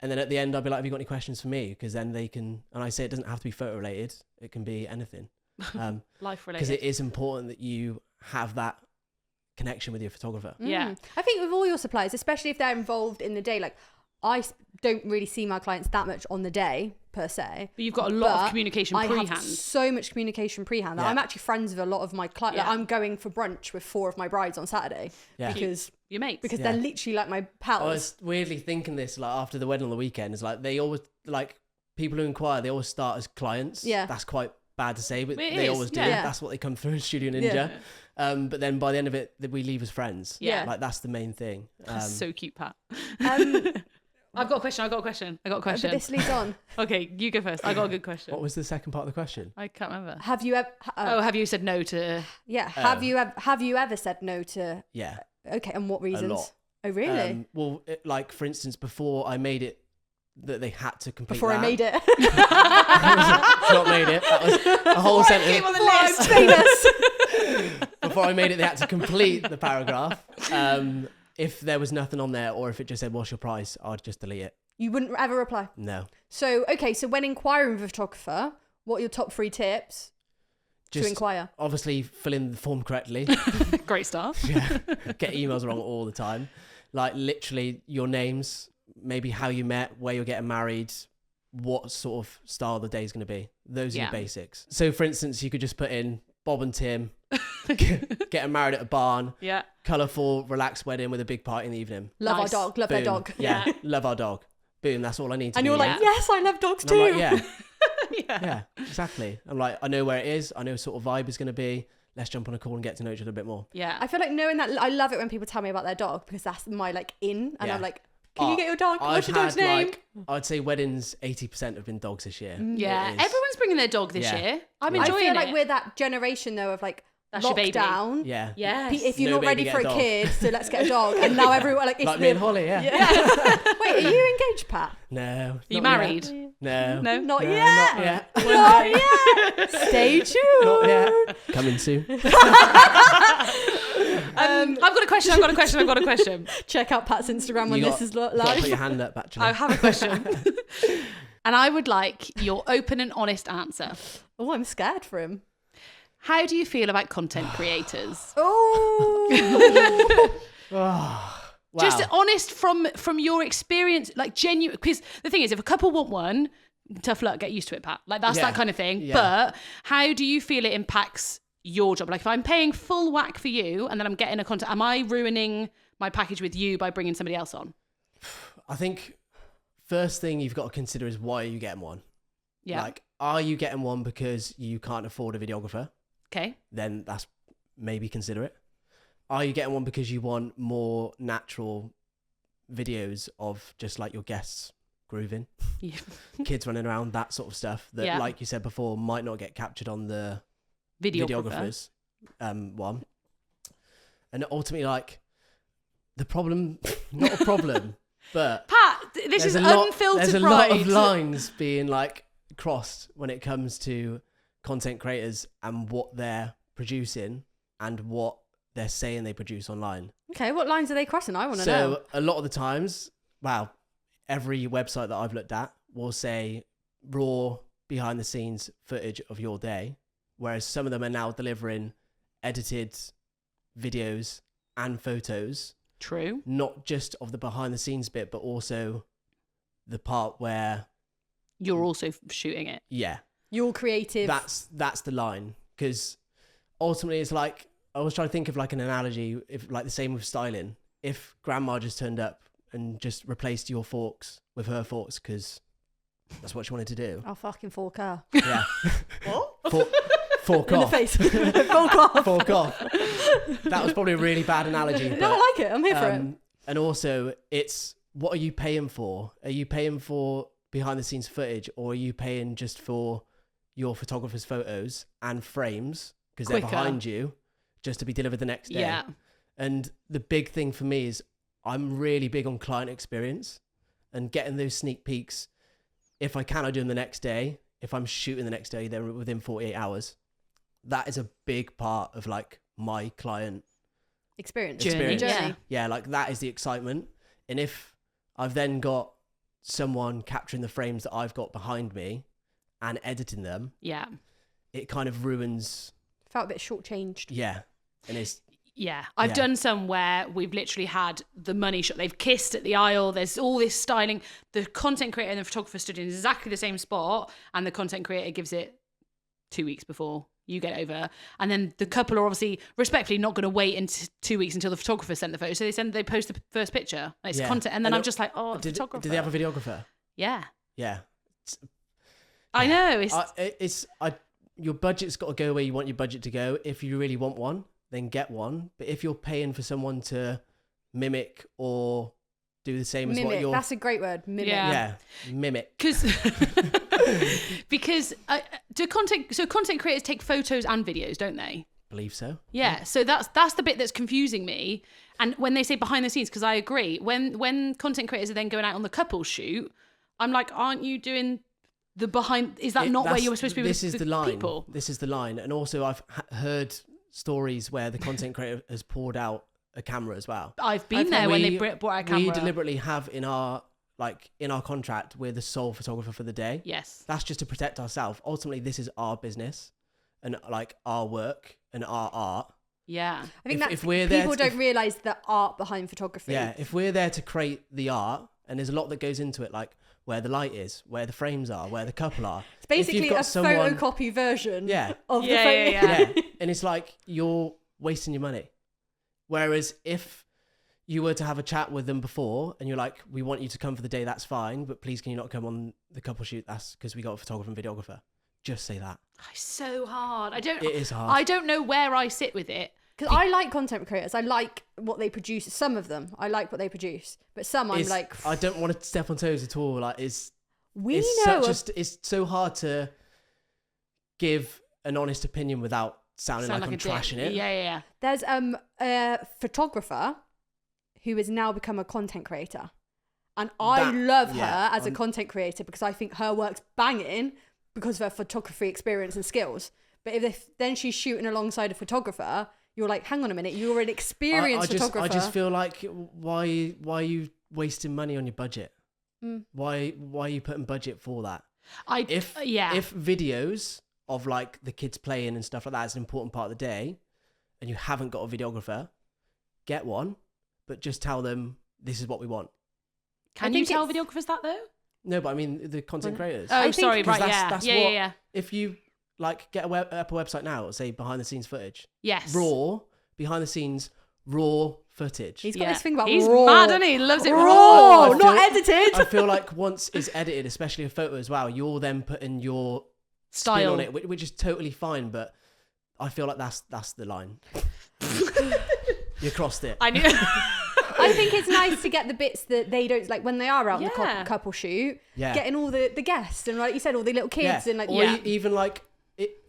And then at the end, I'll be like, have you got any questions for me? Because then they can, and I say it doesn't have to be photo related. It can be anything. Life related. Because it is important that you have that connection with your photographer. Yeah. I think with all your suppliers, especially if they're involved in the day, like don't really see my clients that much on the day per se. But you've got a lot of But communication I pre-hand. have so much communication pre-hand. Like, Yeah. I'm actually friends with a lot of my clients. Yeah. Like, I'm going for brunch with 4 of my brides on Saturday Yeah. because Your mates. they're literally like my I pals. was weirdly thinking this, like after the wedding on the weekend, is like they always, like people who inquire, they always start as clients. Yeah. That's quite bad to say, but It they is, always do. yeah. That's what they come through in Studio Ninja. Yeah. But then by the end of it, we leave as friends. Yeah. Like that's the main thing. That's so cute, Pat. Um, I've got a question. but this leads on. Okay, you go first. I got a good question. What was the second part of the question? I can't remember. Have you ever? Have you said no to? Yeah. Have you ever said no to? Yeah. Okay, and what reasons? A lot. Oh, really? Well, like for instance, before I made it, that they had to complete. Before I made it. Not made it. That was a whole sentence. Came on the list. Famous. Before I made it, they had to complete the paragraph. If there was nothing on there, or if it just said, what's your price, I'd just delete it. You wouldn't ever reply. No. So, okay, so when inquiring with a photographer, what are your top 3 tips to Just inquire? obviously fill in the form correctly. Great start. Yeah. Get emails wrong all the time. Like literally your names, maybe how you met, where you're getting married, what sort of style the day is going to be. Those are Yeah. your basics. So for instance, you could just put in Bob and Tim getting married at a barn, Yeah. colourful, relaxed wedding with a big party in the evening. Love Nice. our dog. Love their Boom. dog. Yeah. Yeah. Love our dog. Boom. That's all I need to And be you're like, like, yes, I love dogs and too. I'm like, Yeah. yeah, exactly. I'm like, I know where it is. I know what sort of vibe is going to be. Let's jump on a call and get to know each other a bit more. Yeah. I feel like knowing that, I love it when people tell me about their dog because that's my like in, and Yeah. I'm like, can you get your dog? What's I've your dog's had, name? like, I'd say weddings, 80% have been dogs this year. Yeah. It is. Everyone's bringing their dog this Yeah. year. I'm Yeah. I enjoying feel it. like we're that generation though of like That's your baby. lockdown. Yeah. Yes. If you're No not ready baby, for get a a dog. kid, so let's get a dog. And now everyone like it's Like me and Holly, yeah. Wait, are you engaged, Pat? No. Are you not married? Yet. No. No. Not No, yet. Not yet. Not yet. Stay tuned. Not yet. Coming soon. I've got a question. Check out Pat's Instagram when You this is gotta live. put your hand up, actually. I have a question. And I would like your open and honest answer. Oh, I'm scared for him. How do you feel about content creators? Oh. Wow. Just honest from your experience, like genuine. Because the thing is, if a couple want one, tough luck, get used to it, Pat. Like that's Yeah. that kind of thing. Yeah. But how do you feel it impacts your job? Like if I'm paying full whack for you and then I'm getting a content, am I ruining my package with you by bringing somebody else on? I think first thing you've got to consider is why are you getting one? Yeah. Like, are you getting one because you can't afford a videographer? Okay. Then that's maybe consider it. Are you getting one because you want more natural videos of just like your guests grooving, Yeah. kids running around, that sort of stuff that, Yeah. like you said before, might not get captured on the Videographer. videographers one. And ultimately, like, the problem, not a problem, but Pat, this is there's a lot, Unfiltered there's a Bride. lot of lines being like crossed when it comes to content creators and what they're producing and what they're saying they produce online. Okay, what lines are they crossing? I want to know. So a lot of the times, wow, every website that I've looked at will say raw behind the scenes footage of your day, whereas some of them are now delivering edited videos and photos. True. Not just of the behind the scenes bit, but also the part where you're also shooting it. Yeah. You're creative. That's the line. Because ultimately it's like, I was trying to think of like an analogy, if like the same with styling. If grandma just turned up and just replaced your forks with her forks because that's what she wanted to do. I'll fucking fork her. Yeah. What? Fork In off. the face. Fork off. Fork off. That was probably a really bad analogy. No, but, I like it. I'm here for it. And also, it's what are you paying for? Are you paying for behind the scenes footage, or are you paying just for your photographer's photos and frames because they're behind you just to be delivered the next day? Yeah. And the big thing for me is I'm really big on client experience and getting those sneak peeks. If I can, I do them the next day. If I'm shooting the next day, then within 48 hours. That is a big part of like my client Experience. Journey. Yeah, like that is the excitement. And if I've then got someone capturing the frames that I've got behind me and editing them, Yeah. it kind of ruins. Felt a bit shortchanged. Yeah. And it's. Yeah, I've done some where we've literally had the money shot. They've kissed at the aisle. There's all this styling. The content creator and the photographer stood in exactly the same spot, and the content creator gives it 2 weeks before you get over. And then the couple are obviously respectfully not going to wait until 2 weeks until the photographer sent the photo. So they post the first picture. And it's content, and then I'm just like, oh, photographer. Did they have a videographer? Yeah. Yeah. I know. Your budget's got to go where you want your budget to go. If you really want one, then get one. But if you're paying for someone to mimic or do the same as what you're... That's a great word. Mimic. Yeah, mimic. Because content creators take photos and videos, don't they? Believe so. Yeah. So that's the bit that's confusing me. And when they say behind the scenes, because I agree, when content creators are then going out on the couple shoot, I'm like, aren't you doing the behind? Is that not where you were supposed to be with the line. people? This is the line. And also I've heard stories where the content creator has poured out a camera as well. I've been there when they brought out a camera. We deliberately have in our contract, we're the sole photographer for the day. Yes. That's just to protect ourselves. Ultimately, this is our business and like our work and our art. Yeah. I think if we're there people don't realise the art behind photography. Yeah. If we're there to create the art, and there's a lot that goes into it, like where the light is, where the frames are, where the couple are. It's basically a photocopy version of the photo. Yeah. And it's like you're wasting your money. Whereas if you were to have a chat with them before and you're like, we want you to come for the day, that's fine, but please can you not come on the couple shoot? That's because we got a photographer and videographer. Just say that. It's so hard. It is hard. I don't know where I sit with it. Because I like content creators. I like what they produce. Some of them, I like what they produce. But some I'm like... I don't want to step on toes at all. Like, it's so hard to give an honest opinion without sounding like I'm trashing it. Yeah. There's a photographer who has now become a content creator. And I love her as a content creator because I think her work's banging because of her photography experience and skills. But then she's shooting alongside a photographer, you're like, hang on a minute, you're an experienced photographer. I just feel like, why are you wasting money on your budget? Why are you putting budget for that? If videos of like the kids playing and stuff like that is an important part of the day, and you haven't got a videographer, get one, but just tell them this is what we want. Can you tell videographers that though? No, but I mean the content creators. Oh, sorry, right, that's yeah. what, if you like get up a website now, it'll say behind the scenes footage. Yes. Raw, behind the scenes, raw footage. He's got this thing about He's raw. mad, isn't he? He loves it raw. Not edited. I feel like once it's edited, especially a photo as well, you're then putting your style spin on it, which is totally fine, but I feel like that's the line. You crossed it. I knew. I think it's nice to get the bits that they don't like when they are out on the couple shoot. Yeah. Getting all the guests and like you said, all the little kids and like or even like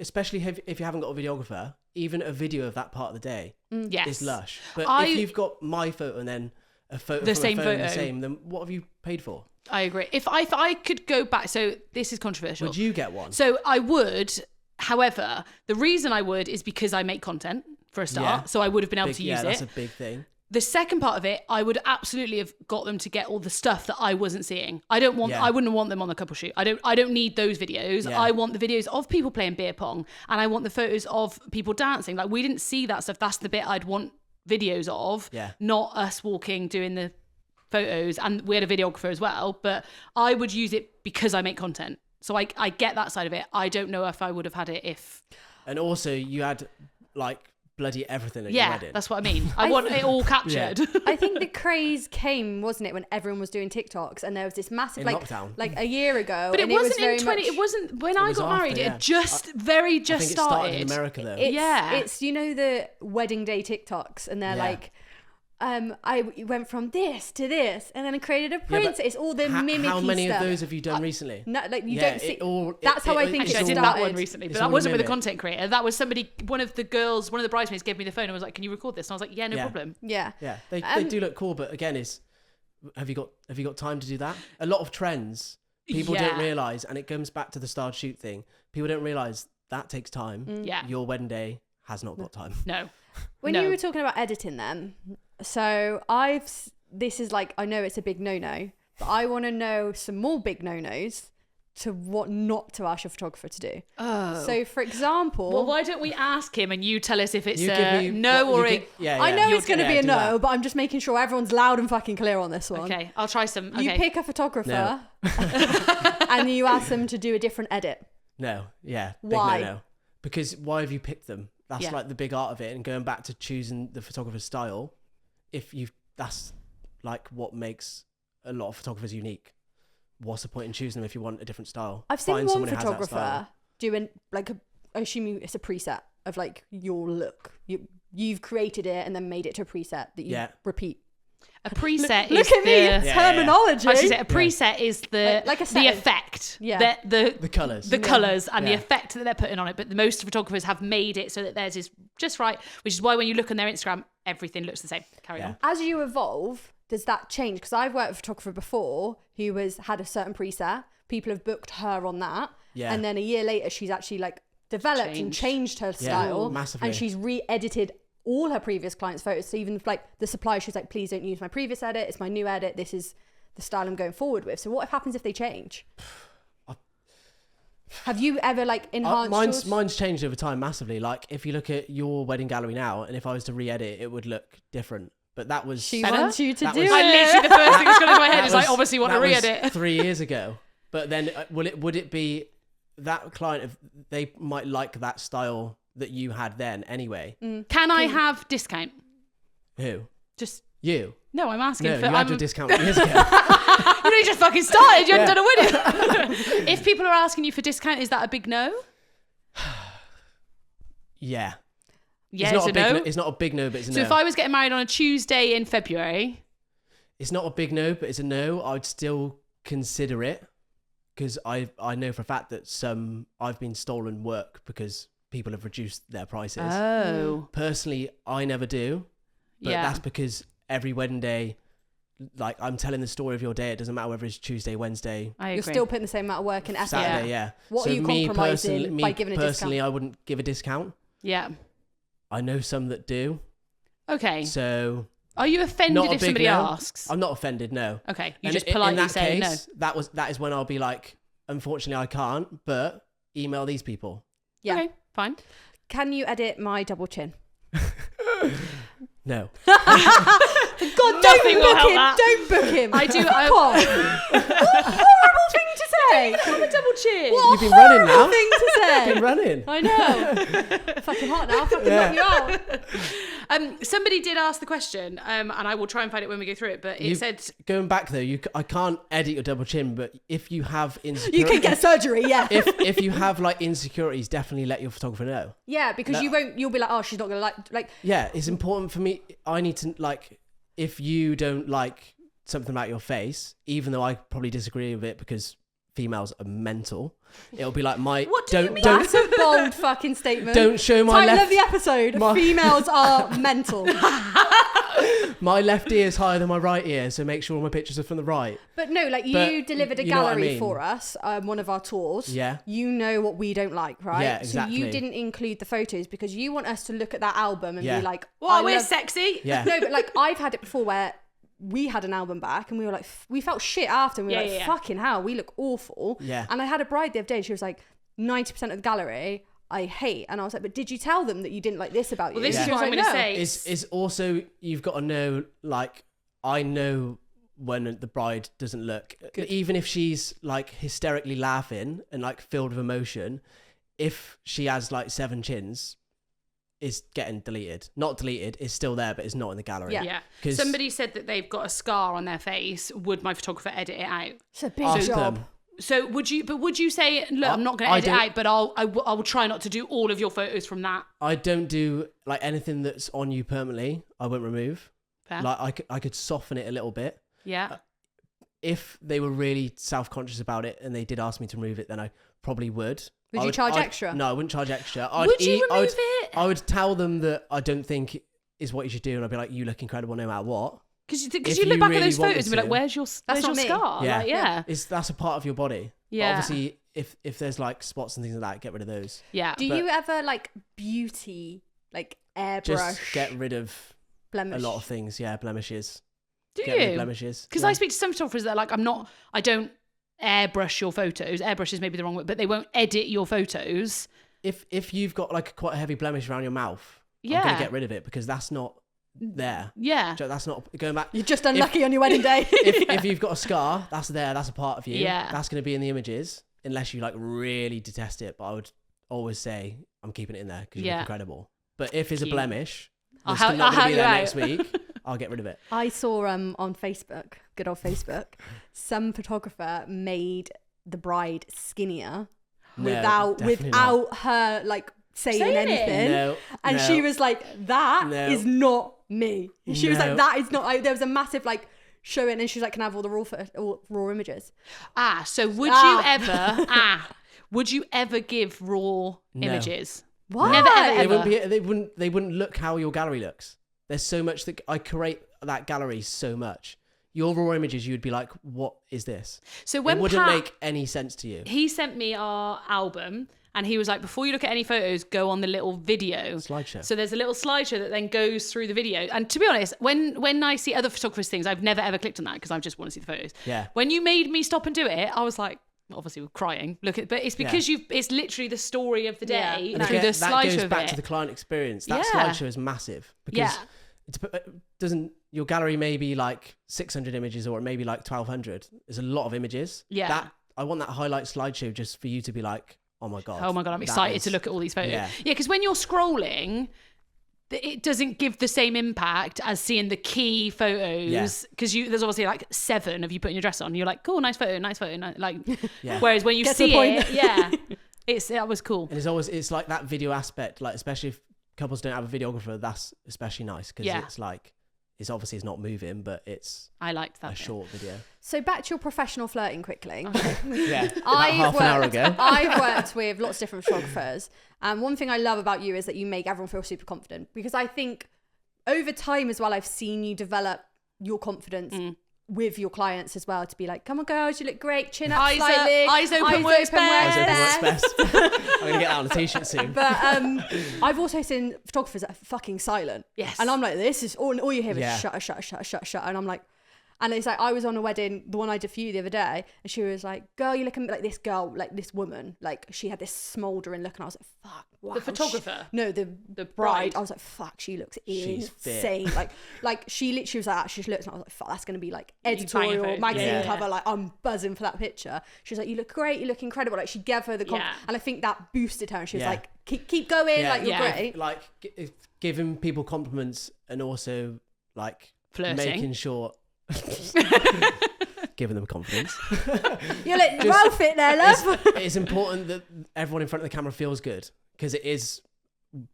especially if you haven't got a videographer, even a video of that part of the day is lush. But if you've got my photo and then a photo the from same a phone photo, the same, then what have you paid for? I agree. If I could go back, so this is controversial. Would you get one? So I would. However, the reason I would is because I make content for a start, so I would have been able to use it. Yeah, that's a big thing. The second part of it, I would absolutely have got them to get all the stuff that I wasn't seeing. I wouldn't want them on the couple shoot. I don't need those videos. Yeah. I want the videos of people playing beer pong, and I want the photos of people dancing. Like, we didn't see that stuff. That's the bit I'd want videos of, not us walking, doing the photos. And we had a videographer as well, but I would use it because I make content. So I get that side of it. I don't know if I would have had it if... And also you had like bloody everything at your wedding. Yeah, that's what I mean. I want it all captured. I think the craze came, wasn't it, when everyone was doing TikToks, and there was this massive lockdown. like a year ago. But it and wasn't it was in 20. It wasn't when I got married. after, It had just I think it started. in America though. It's the wedding day TikToks, and they're like, I went from this to this, and then I created a print. It's all the mimicky How many stuff. of those have you done recently? No, like you don't see. That's That's how I think Actually, it I did started. that one recently, but It's that all wasn't with a mimic. content creator. That was somebody, one of the bridesmaids gave me the phone and was like, "Can you record this?" And I was like, "Yeah, no problem." Yeah. Yeah, they do look cool, but again, have you got time to do that? A lot of trends people don't realise, and it comes back to the start shoot thing. People don't realise that takes time. Yeah. Your wedding day has not got time. No. When you were talking about editing them, so this is like, I know it's a big no-no, but I want to know some more big no-nos to what not to ask your photographer to do. Oh. So for example... Well, why don't we ask him and you tell us if it's You a give me no what or you a... think- yeah, I know yeah. it's going to be a do no, that. but I'm just making sure everyone's loud and fucking clear on this one. Okay, I'll try some. Okay. You pick a photographer No. and you ask them to do a different edit. No, yeah. Big Why? no. Because why have you picked them? That's Yeah. like the big art of it, and going back to choosing the photographer's style. That's like what makes a lot of photographers unique. What's the point in choosing them if you want a different style? I've seen Find one someone who has that photographer style. doing like I assume it's a preset of like your look. You've created it and then made it to a preset that you repeat. A preset is Look at me, the... it's terminology. I was gonna say, a preset is the Like a the setting. effect, Yeah. the colours, colours, and the Yeah. effect that they're putting on it. But the most photographers have made it so that theirs is just right, which is why when you look on their Instagram, everything looks the same. Carry on. As you evolve, does that change? Because I've worked with a photographer before who had a certain preset. People have booked her on that, Yeah. and then a year later, she's actually like developed and changed her style, massively. and she's re-edited all her previous clients' photos. So even like the supplier, she's like, please don't use my previous edit. It's my new edit. This is the style I'm going forward with. So what happens if they change? Have you ever like enhanced yours? Mine's changed over time massively. Like if you look at your wedding gallery now, and if I was to re-edit, it would look different. But that was She Better? wants you to That do was- it. I literally the first thing that's gone in my head that is I was- obviously want to that was re-edit. 3 years ago. But then would it be that client if they might like that style that you had then anyway? Can I have discount? Who? Just You? no, I'm asking No, for. you had your discount years ago. You only just fucking started. You hadn't done a wedding. If people are asking you for discount, is that a big no? Yeah. Yes it's not or a big no? It's not a big no, but it's a So no. if I was getting married on a Tuesday in February, It's not a big no, but it's a no. I'd still consider it because I know for a fact that I've been stolen work because people have reduced their prices. oh, Personally, I never do, but yeah, that's because every wedding day, like I'm telling the story of your day. It doesn't matter whether it's Tuesday, Wednesday, I agree. You're still putting the same amount of work and effort. Saturday. Yeah. What So are you me compromising personally- by giving a personally, discount? I wouldn't give a discount. Yeah. I know some that do. Okay. So Are you offended not a if big somebody no. asks? I'm not offended. No. Okay. You And just in politely that say case, that is when I'll be like, unfortunately, I can't. But email these people. Yeah. Okay. Fine. Can you edit my double chin? No. God, Nothing will don't book help him. that. Don't book him. I do. Fuck off. What a horrible thing to say. Have a double chin. What You've a been running horrible now. thing to say. Been running. I know. Fucking hot now. Fucking knock you out. Somebody did ask the question, and I will try and find it when we go through it. But it said, Going back though, I can't edit your double chin, but if you have You insecurities, can get surgery, yeah. if you have like insecurities, definitely let your photographer know. Yeah, because No. you won't. You'll be like, oh, she's not gonna like. Yeah, it's important for me. I need to like, if you don't like something about your face, even though I probably disagree with it because females are mental. It'll be like my What do you mean? That's a bold fucking statement. don't show my Title left of the episode: females are mental. my left ear is higher than my right ear, so make sure all my pictures are from the right. But no, like you But delivered a you know what I gallery mean? for us, one of our tours. Yeah. You know what we don't like, right? Yeah, So exactly. you didn't include the photos because you want us to look at that album and Yeah. be like, Well, we're sexy. Yeah. No, but like I've had it before where we had an album back and we were like, we felt shit after and we were like, fucking hell, we look awful. Yeah. And I had a bride the other day, she was like, 90% of the gallery I hate. And I was like, but did you tell them that you didn't like this about you? Well, this And is she what was I'm like, going to "No." say. Is also, you've got to know, like, I know when the bride doesn't look, even if she's like hysterically laughing and like filled with emotion, if she has like 7 chins, is getting deleted. Not deleted, it's still there, but it's not in the gallery. Yeah. Yeah. 'Cause- Somebody said that they've got a scar on their face. Would my photographer edit it out? It's a big Ask job. them. So would you say, look, I'm not going to I edit don't- out, but I will try not to do all of your photos from that. I don't do like anything that's on you permanently, I won't remove. Fair. Like I could soften it a little bit. Yeah. If they were really self-conscious about it and they did ask me to remove it, then I probably would. Would you charge extra? No, I wouldn't charge extra. Would you remove it? I would tell them that I don't think is what you should do, and I'd be like, "You look incredible no matter what." Because If you look you back really at those wanted photos and be like, to. where's your not me. scar? Yeah. Like, yeah. That's a part of your body. Yeah. But obviously, if there's like spots and things like that, get rid of those. Yeah. Do you ever like beauty, like airbrush, Just get rid of blemish? a lot of things. Yeah, blemishes. Do Get rid of you? blemishes. Because Yeah. I speak to some photographers that are like, I don't airbrush your photos. Airbrush is maybe the wrong word, but they won't edit your photos. If you've got like quite a heavy blemish around your mouth, I'm Yeah. gonna get rid of it because that's not there. Yeah. So that's not going back. You're just unlucky on your wedding day. If you've got a scar, that's there. That's a part of you. Yeah. That's going to be in the images, unless you like really detest it. But I would always say I'm keeping it in there because you Yeah. look incredible. But if it's a Cute. blemish, I'll that's help- not I'll going to be there help next you week. I'll get rid of it. I saw on Facebook, good old Facebook, some photographer made the bride skinnier No, definitely without her like saying Saying it. anything. No, And no. she was like, that is No. not me. She was No. like, that is not, there was a massive like showing and she was like, can I have all the raw images? So would you ever give raw No. images? Why? Never, ever, They ever. they wouldn't look how your gallery looks. There's so much that I create that gallery so much. Your raw images, you would be like, what is this? So when it wouldn't Pat, make any sense to you. he sent me our album and he was like, before you look at any photos, go on the little video. Slideshow. So there's a little slideshow that then goes through the video. And to be honest, when I see other photographers' things, I've never ever clicked on that because I just want to see the photos. Yeah. When you made me stop and do it, I was like, obviously we're crying. But it's because it's literally the story of the Yeah. day And through again, the that slideshow goes of back it. to the client experience. That Yeah. slideshow is massive because Yeah. it doesn't. Your gallery may be like 600 images or it may be like 1,200. There's a lot of images. Yeah. I want that highlight slideshow just for you to be like, oh my god, I'm that excited is- to look at all these photos. Yeah. Yeah, because when you're scrolling, it doesn't give the same impact as seeing the key photos. Because there's obviously like 7 of you putting your dress on. You're like, cool, nice photo. Like, Yeah. whereas when you Get to the see point. it, that was cool. And it's like that video aspect, like especially if couples don't have a videographer, that's especially nice because Yeah. it's like it's not moving, but it's I liked that. a bit. short video. So back to your professional flirting quickly. Yeah, about I've half an hour ago. I've worked with lots of different photographers. And one thing I love about you is that you make everyone feel super confident because I think over time as well, I've seen you develop your confidence with your clients as well to be like, come on girls, you look great, chin up Eyes up, slightly. eyes open works best. Eyes open works best. I'm gonna get that on a t-shirt soon. But I've also seen photographers that are fucking silent. Yes. And I'm like, this is all you hear Yeah. is shut. And I'm like, and it's like, I was on a wedding, the one I did for you the other day, and she was like, girl, you looking like this girl, like this woman. Like she had this smouldering look, and I was like, fuck, wow. The photographer? No, the bride. bride. I was like, fuck, she looks She's fit. insane. like she literally was like, she just looks, and I was like, fuck, that's going to be like bang your editorial photos. magazine Yeah. cover. Like I'm buzzing for that picture. She was like, you look great, you look incredible. Like she gave her the Yeah. and I think that boosted her, and she was Yeah. like, keep going, like you're Yeah. great. Like giving people compliments and also like Flirting. making sure giving them confidence. You're like, well fit there, love. It's important that everyone in front of the camera feels good because it is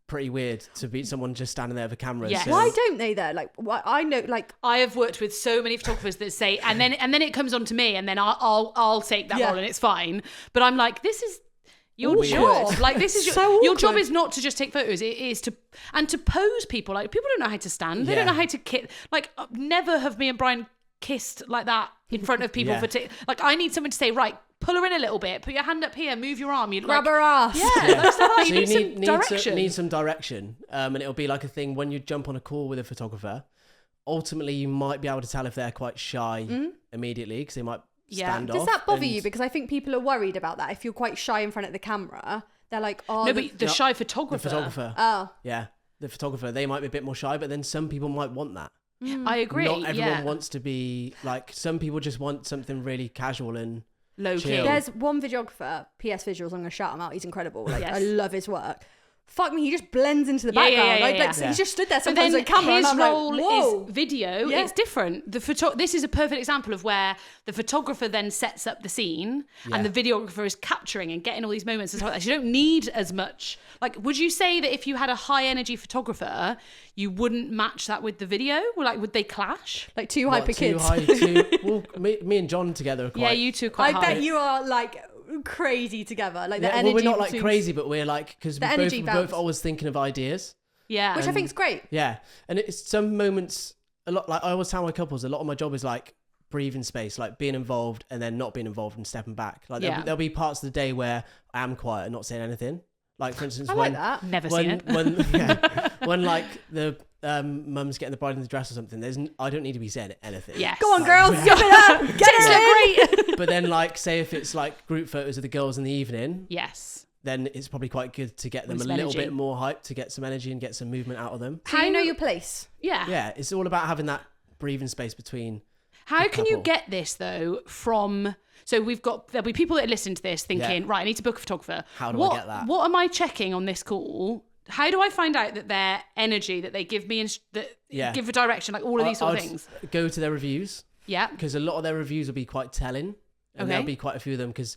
pretty weird to be someone just standing there with a camera. Yes. So, Why don't they though? Like, why, I know, like, I have worked with so many photographers that say, and then it comes on to me, and then I'll take that Yeah. role, and it's fine. But I'm like, this is your Awkward. job. Like, this is So your job awkward. is not to just take photos. It is to pose people. Like, people don't know how to stand. They don't Yeah. know how to kiss. Like, never have me and Brian kissed like that in front of people Yeah. like, I need someone to say, right, pull her in a little bit, put your hand up here, move your arm. You'd grab like, her ass. Yeah, that's not So you need some direction. need some direction, and it'll be like a thing when you jump on a call with a photographer. Ultimately, you might be able to tell if they're quite shy immediately because they might stand off. Does that bother and- you? Because I think people are worried about that. If you're quite shy in front of the camera, they're like, oh, No, but the shy photographer. The photographer. oh, Yeah, the photographer. They might be a bit more shy, but then some people might want that. I agree. Not everyone yeah. wants to be like. Some people just want something really casual and Low key. chill. there's one videographer, PS Visuals, I'm going to shout him out. He's incredible. Like, Yes. I love his work. Fuck me, he just blends into the Yeah, yeah, background. yeah, like, yeah. like, Yeah. he's just stood there But sometimes then on camera, his and I'm role like, whoa. is video. Yeah. It's different. This is a perfect example of where the photographer then sets up the scene, and the videographer is capturing and getting all these moments and stuff like that. So you don't need as much. Like, would you say that if you had a high energy photographer, you wouldn't match that with the video? Or like, would they clash? Like two What, hyper too kids. high, too, well, me and John together are quite. Yeah, you two are I quite high. bet you are like crazy together. Like the Yeah, energy. well, we're not like between- crazy, but we're like because The we're energy both bounce. always thinking of ideas. Yeah. Which I think is great. Yeah, and it's some moments a lot. Like I always tell my couples, a lot of my job is like breathing space, like being involved and then not being involved and stepping back. Like there'll be parts of the day where I am quiet and not saying anything. Like for instance, I when like that. Never seen it. when like the mum's getting the bride in the dress or something, I don't need to be saying anything. Yes. Go on, Like, girls, give it up. Get Tits it. look great. But then like say if it's like group photos of the girls in the evening, Yes. then it's probably quite good to get them Some a little energy. bit more hype, to get some energy and get some movement out of them. How you know your place? Yeah. Yeah, it's all about having that breathing space between. How can you couple. get this though from? So there'll be people that listen to this thinking, right, I need to book a photographer. How do I get that? What am I checking on this call? How do I find out that their energy that they give me and give a direction, like all of these sort of I'd things? Go to their reviews Yeah. because a lot of their reviews will be quite telling, and Okay. there'll be quite a few of them because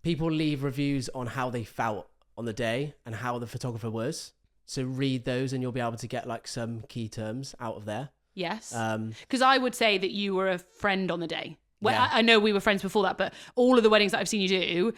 people leave reviews on how they felt on the day and how the photographer was. So read those, and you'll be able to get like some key terms out of there. Yes. Um, Because I would say that you were a friend on the day. Well, Yeah. I know we were friends before that, but all of the weddings that I've seen you do,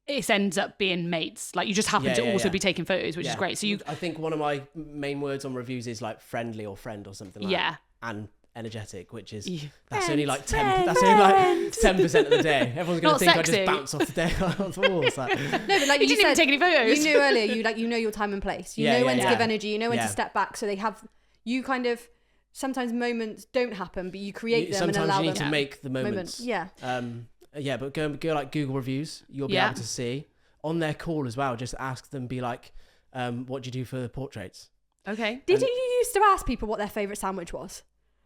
it ends up being mates. Like you just happen to also be taking photos, which is yeah. great. So you, I think one of my main words on reviews is like friendly or friend or something like Yeah. that. And energetic, which is Yeah. that's only like 10%. That's only like 10% of the day. Everyone's gonna Not think sexy. I just bounce off the day off the walls. Like, No, but like you you didn't even said, take any photos. you knew earlier. You know your time and place. You Yeah, know when to yeah. give energy. You know when Yeah. to step back. So they have you kind of. Sometimes moments don't happen, but you create them and sometimes allow you need them. to make the moments. Yeah. Yeah, but go like Google reviews. You'll be Yeah. able to see on their call as well. Just ask them, be like, what do you do for the portraits? okay. Did you used to ask people what their favourite sandwich was?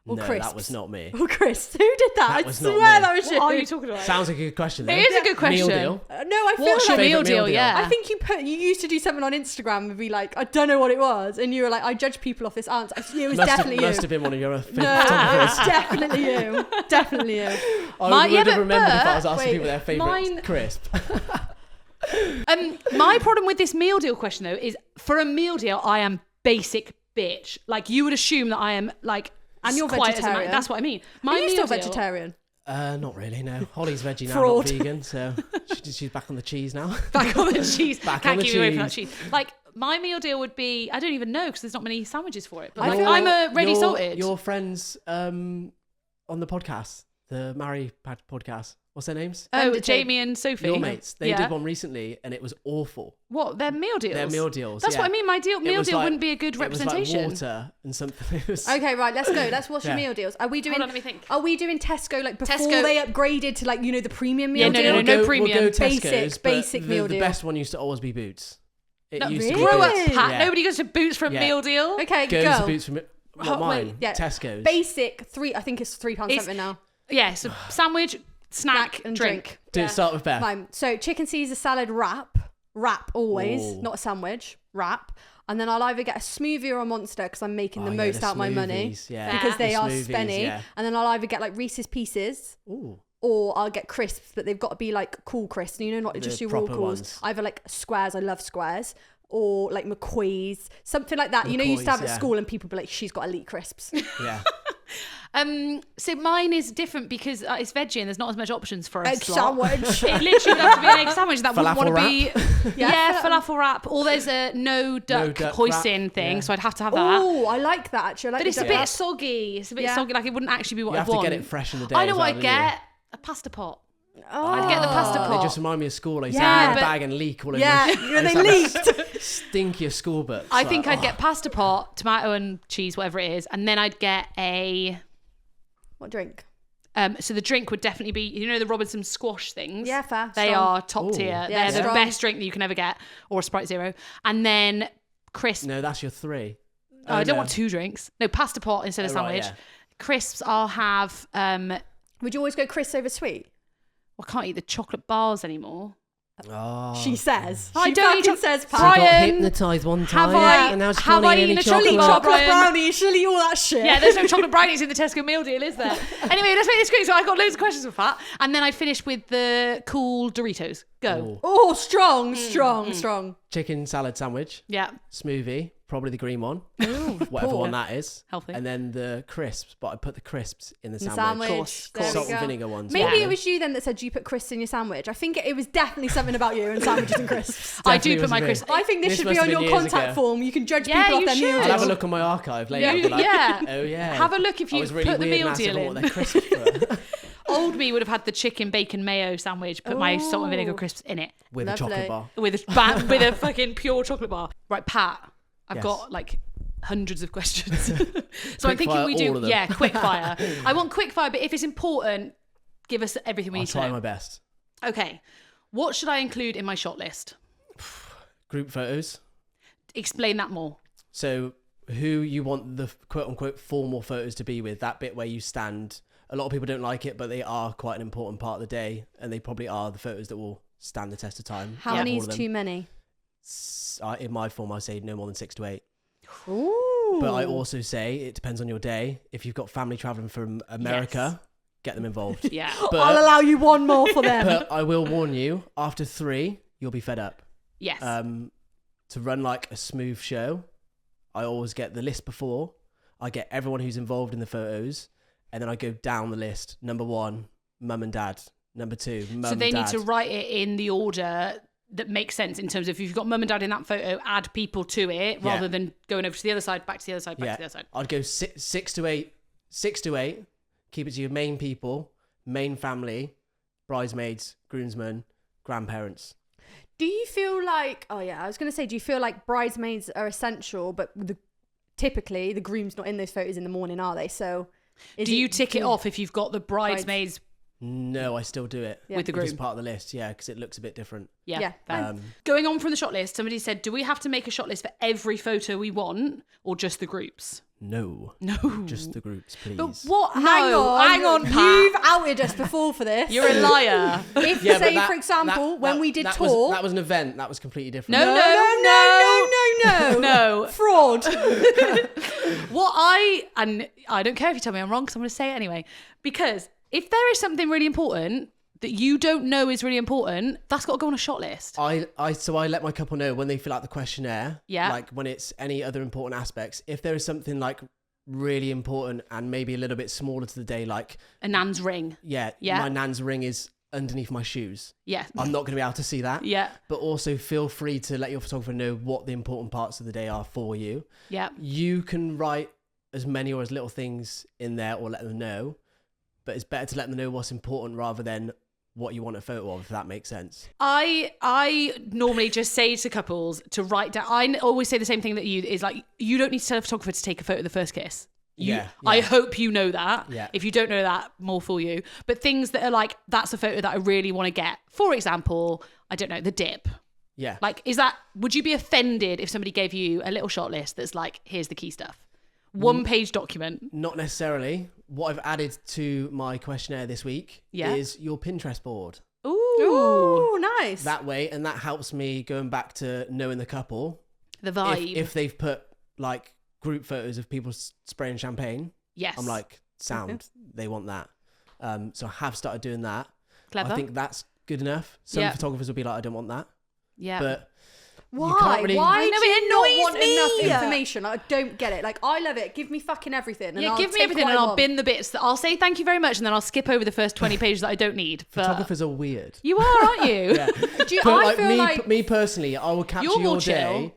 Or No, crisps? that was not me. Or crisps? Who did that? That I was not swear me. that was you. What are you talking about? Sounds like a good question. Though. It is a good question. Meal deal. No, I feel What's your like meal Favourite deal? meal deal? Yeah. I think you used to do something on Instagram and be like, I don't know what it was, and you were like, I judge people off this answer. It was definitely Must you. have been one of your favourite No, photographers. it's definitely you. Definitely you. I would have but- remembered if I was but- asking wait, people their favourite mine- crisp. My problem with this meal deal question though is for a meal deal, I am basic bitch. Like you would assume that I am like, And you're quiet as a mouse. vegetarian. That's what I mean. Are you meal still deal- vegetarian? Not really, no. Holly's veggie now, Fraud. not vegan, so she's back on the cheese now. Back on the cheese. Back Can't on the keep you away from that cheese. cheese. Like my meal deal would be, I don't even know because there's not many sandwiches for it. But I like, feel I'm like a ready salted. Your friends on the podcast, the Marry Pat podcast. What's their names? Oh, Vendor Jamie and Sophie. Your mates. They Yeah. did one recently, and it was awful. What? Their meal deals? Their meal deals. That's yeah. what I mean. My meal was deal like- wouldn't be a good It was representation. like water and something. It was, Okay, right, let's go. Let's watch your Yeah. meal deals. Are we doing? Hold on, let me think. Are we doing Tesco like before Tesco. they upgraded to like the premium meal Yeah, no, deal? no, no, We'll premium. We'll go Tesco's, Basic- but basic meal the deal. best one used to always be Boots. It No, used really? to be Grow up, Boots. Pat. Yeah. Nobody goes to Boots for a Yeah. meal deal. Okay, Goes go. to Boots from Oh, mine. wait, yeah. Tesco's. Basic I think it's £3 It's- something now. Yeah, so sandwich, snack, and drink. Do start with Beth. Fine. So chicken Caesar salad wrap always, Ooh. not a sandwich, wrap. And then I'll either get a smoothie or a Monster because I'm making the Oh, yeah, most the out of my money smoothies, yeah. because they The are smoothies, spenny. yeah. And then I'll either get like Reese's Pieces Ooh. or I'll get crisps, but they've got to be like cool crisps. Not The just your raw proper calls. ones. Either like squares. I love squares. or like McCoy's, something like that. You know, you used to have McCoy's, at school and people be like, she's got elite crisps. Yeah. So mine is different because it's veggie and there's not as much options for a Egg slot. sandwich. It literally would have to be an egg sandwich. That wouldn't Falafel want to be. Yeah, falafel wrap. Or there's a no duck hoisin wrap, thing, yeah. so I'd have to have that. Oh, I like that actually. I like But it's a the bit duck. soggy. It's a bit Yeah. soggy. Like it wouldn't actually be what You I have want. to get it fresh in the day. I know as what well, I'd don't get. A pasta pot. Oh. I'd get the pasta They pot. just remind me of school. I used to Yeah, have a but- bag and leak all over Yeah, my you know, they I used to have leaked. stinkier school books. I think I'd get pasta pot, tomato and cheese, whatever it is, and then I'd get a. What drink? So the drink would definitely be, you know, the Robinson squash things. Yeah, fair. They strong. are top Ooh. tier. Yeah, They're the strong. best drink that you can ever get, or a Sprite Zero. And then crisps. No, that's your 3. Oh, I don't no. want 2 drinks. No, pasta pot instead of Oh, right, sandwich. yeah. Crisps, I'll have. Would you always go crisps over sweet? I can't eat the chocolate bars anymore. Oh. She says. I She don't fucking eat says, She Pat. got Brian, hypnotised one have time, I- and now she have can't I eat eaten any a chocolate She'll eat bar, chocolate. chocolate Brian? brownies. She'll eat all that shit. Yeah, there's no chocolate brownies in the Tesco meal deal, is there? Anyway, let's make this quick. So I've got loads of questions for Pat. And then I'd finish with the cool Doritos. Go. Oh. Oh, strong. Chicken salad sandwich, Yeah. smoothie, probably the green one, whatever one that is. Healthy. And then the crisps, but I put the crisps in the The sandwich. sandwich. Course. There we Salt and go. vinegar ones. Maybe Yeah. it was you then that said you put crisps in your sandwich. I think it was definitely something about you and sandwiches and crisps. I Definitely do put was my a bit. crisps. I think this This should must be have on been your years contact ago. form. You can judge Yeah, people off you their meal should. I'll deals. have a look on my archive later. Yeah, I'll be like, yeah. Oh yeah. Have a look if I you was really put the weird meal and asked deal everyone in. what their crisps were. Old me would have had the chicken bacon mayo sandwich, put my salt and vinegar Ooh. crisps in it With a Lovely. chocolate bar. with a fucking pure chocolate bar. Right, Pat, I've Yes. got like hundreds of questions. So I'm thinking fire we all of do, them. quick fire. I want quick fire, but if it's important, give us everything we I'll need to try know. my best. Okay, what should I include in my shot list? Group photos. Explain that more. So who you want the quote unquote formal photos to be with, that bit where you stand. A lot of people don't like it, but they are quite an important part of the day, and they probably are the photos that will stand the test of time. How Yeah. many All is of them. too many? In my form, I say no more than 6 to 8. Ooh. But I also say it depends on your day. If you've got family traveling from America, get them involved. Yeah. But, I'll allow you one more for them. but I will warn you, after 3, you'll be fed up. Yes. To run like a smooth show, I always get the list before. I get everyone who's involved in the photos, and then I go down the list. Number 1, mum and dad. Number 2, mum and dad. So they need to write it in the order that makes sense in terms of if you've got mum and dad in that photo, add people to it Yeah. rather than going over to the other side, back to the other side, back to the other side. I'd go 6 to 8. 6 to 8. Keep it to your main people, main family, bridesmaids, groomsmen, grandparents. Do you feel like, oh yeah, I was going to say, do you feel like bridesmaids are essential, but typically the groom's not in those photos in the morning, are they? So Do you tick it off if you've got the bridesmaids? No, I still do it. Yeah. With the groom. It's part of the list, yeah, because it looks a bit different. Yeah. Yeah. fair. Going on from the shot list, somebody said, do we have to make a shot list for every photo we want or just the groups? No, No. just the groups, please. But what? Hang No, on, hang on, Pat. You've outed us before for this. You're a liar. If, Yeah, but say, that- for example, that- when that- we did that tour. that was an event. That was completely different. No. no. No. Fraud. What I don't care if you tell me I'm wrong because I'm going to say it anyway. Because if there is something really important that you don't know is really important, that's got to go on a shot list. I let my couple know when they fill out the questionnaire. Yeah. Like when it's any other important aspects. If there is something like really important and maybe a little bit smaller to the day, like A nan's ring. yeah, Yeah. my nan's ring is underneath my shoes. Yeah. I'm not going to be able to see that. Yeah. But also feel free to let your photographer know what the important parts of the day are for you. Yeah. You can write as many or as little things in there or let them know, but it's better to let them know what's important rather than what you want a photo of, if that makes sense. I normally just say to couples to write down. I always say the same thing that you is like, you don't need to tell a photographer to take a photo of the first kiss. I Yeah. hope you know that. Yeah. If you don't know that, more for you. But things that are like, that's a photo that I really want to get. For example, I don't know, the dip. Yeah. Like, would you be offended if somebody gave you a little shot list that's like, here's the key stuff? 1-page document. Not necessarily. What I've added to my questionnaire this week is your Pinterest board. Ooh. Nice. That way, and that helps me going back to knowing the couple. The vibe. If they've put like group photos of people spraying champagne, yes. I'm like, sound, they want that. So I have started doing that. Clever. I think that's good enough. Some Yeah. photographers will be like, I don't want that. Yeah. But Why? really- Why I know, do you it not annoys want me. enough information? I don't get it. Like, I love it. Give me fucking everything. And Yeah, I'll give me take everything what and I I'll want. bin the bits that I'll say thank you very much and then I'll skip over the first 20 pages that I don't need. But Photographers are weird. you are, aren't you? Yeah. Do you, But I like feel me, like me personally, I will capture You're more your day, chill.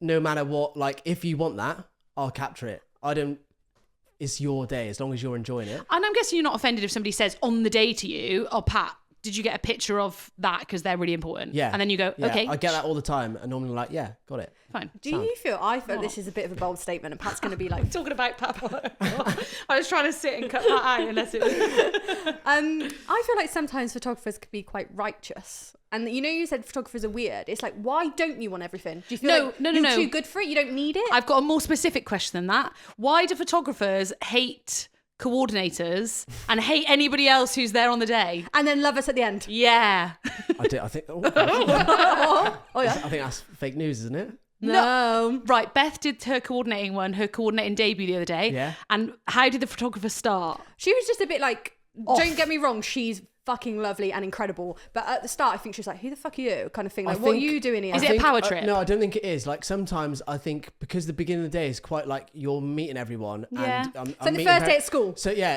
no matter what. Like, if you want that, I'll capture it. I don't. It's your day as long as you're enjoying it. And I'm guessing you're not offended if somebody says on the day to you, oh, Pat, did you get a picture of that? Because they're really important. Yeah. And then you go, Yeah, okay. I get that all the time, and normally like, yeah, got it. Fine. do you feel? I feel this is a bit of a bold statement, and Pat's going to be like, Talking about Pat. I was trying to sit and cut that out unless it was. I feel like sometimes photographers could be quite righteous. And you said photographers are weird. It's like, why don't you want everything? Do you feel like you're too good for it? You don't need it? I've got a more specific question than that. Why do photographers hate coordinators and hate anybody else who's there on the day? And then love us at the end. Yeah. I think. Oh, I Oh, yeah. think that's fake news, isn't it? No. Right, Beth did her coordinating debut the other day. Yeah. And how did the photographer start? She was just a bit like, Off. don't get me wrong, she's fucking lovely and incredible. But at the start, I think she was like, who the fuck are you? Kind of thing. Like, what are think- you doing here? Is I it a think- power trip? No, I don't think it is. Like, sometimes I think because the beginning of the day is quite like you're meeting everyone. Yeah. And, It's like the first day at school. So yeah,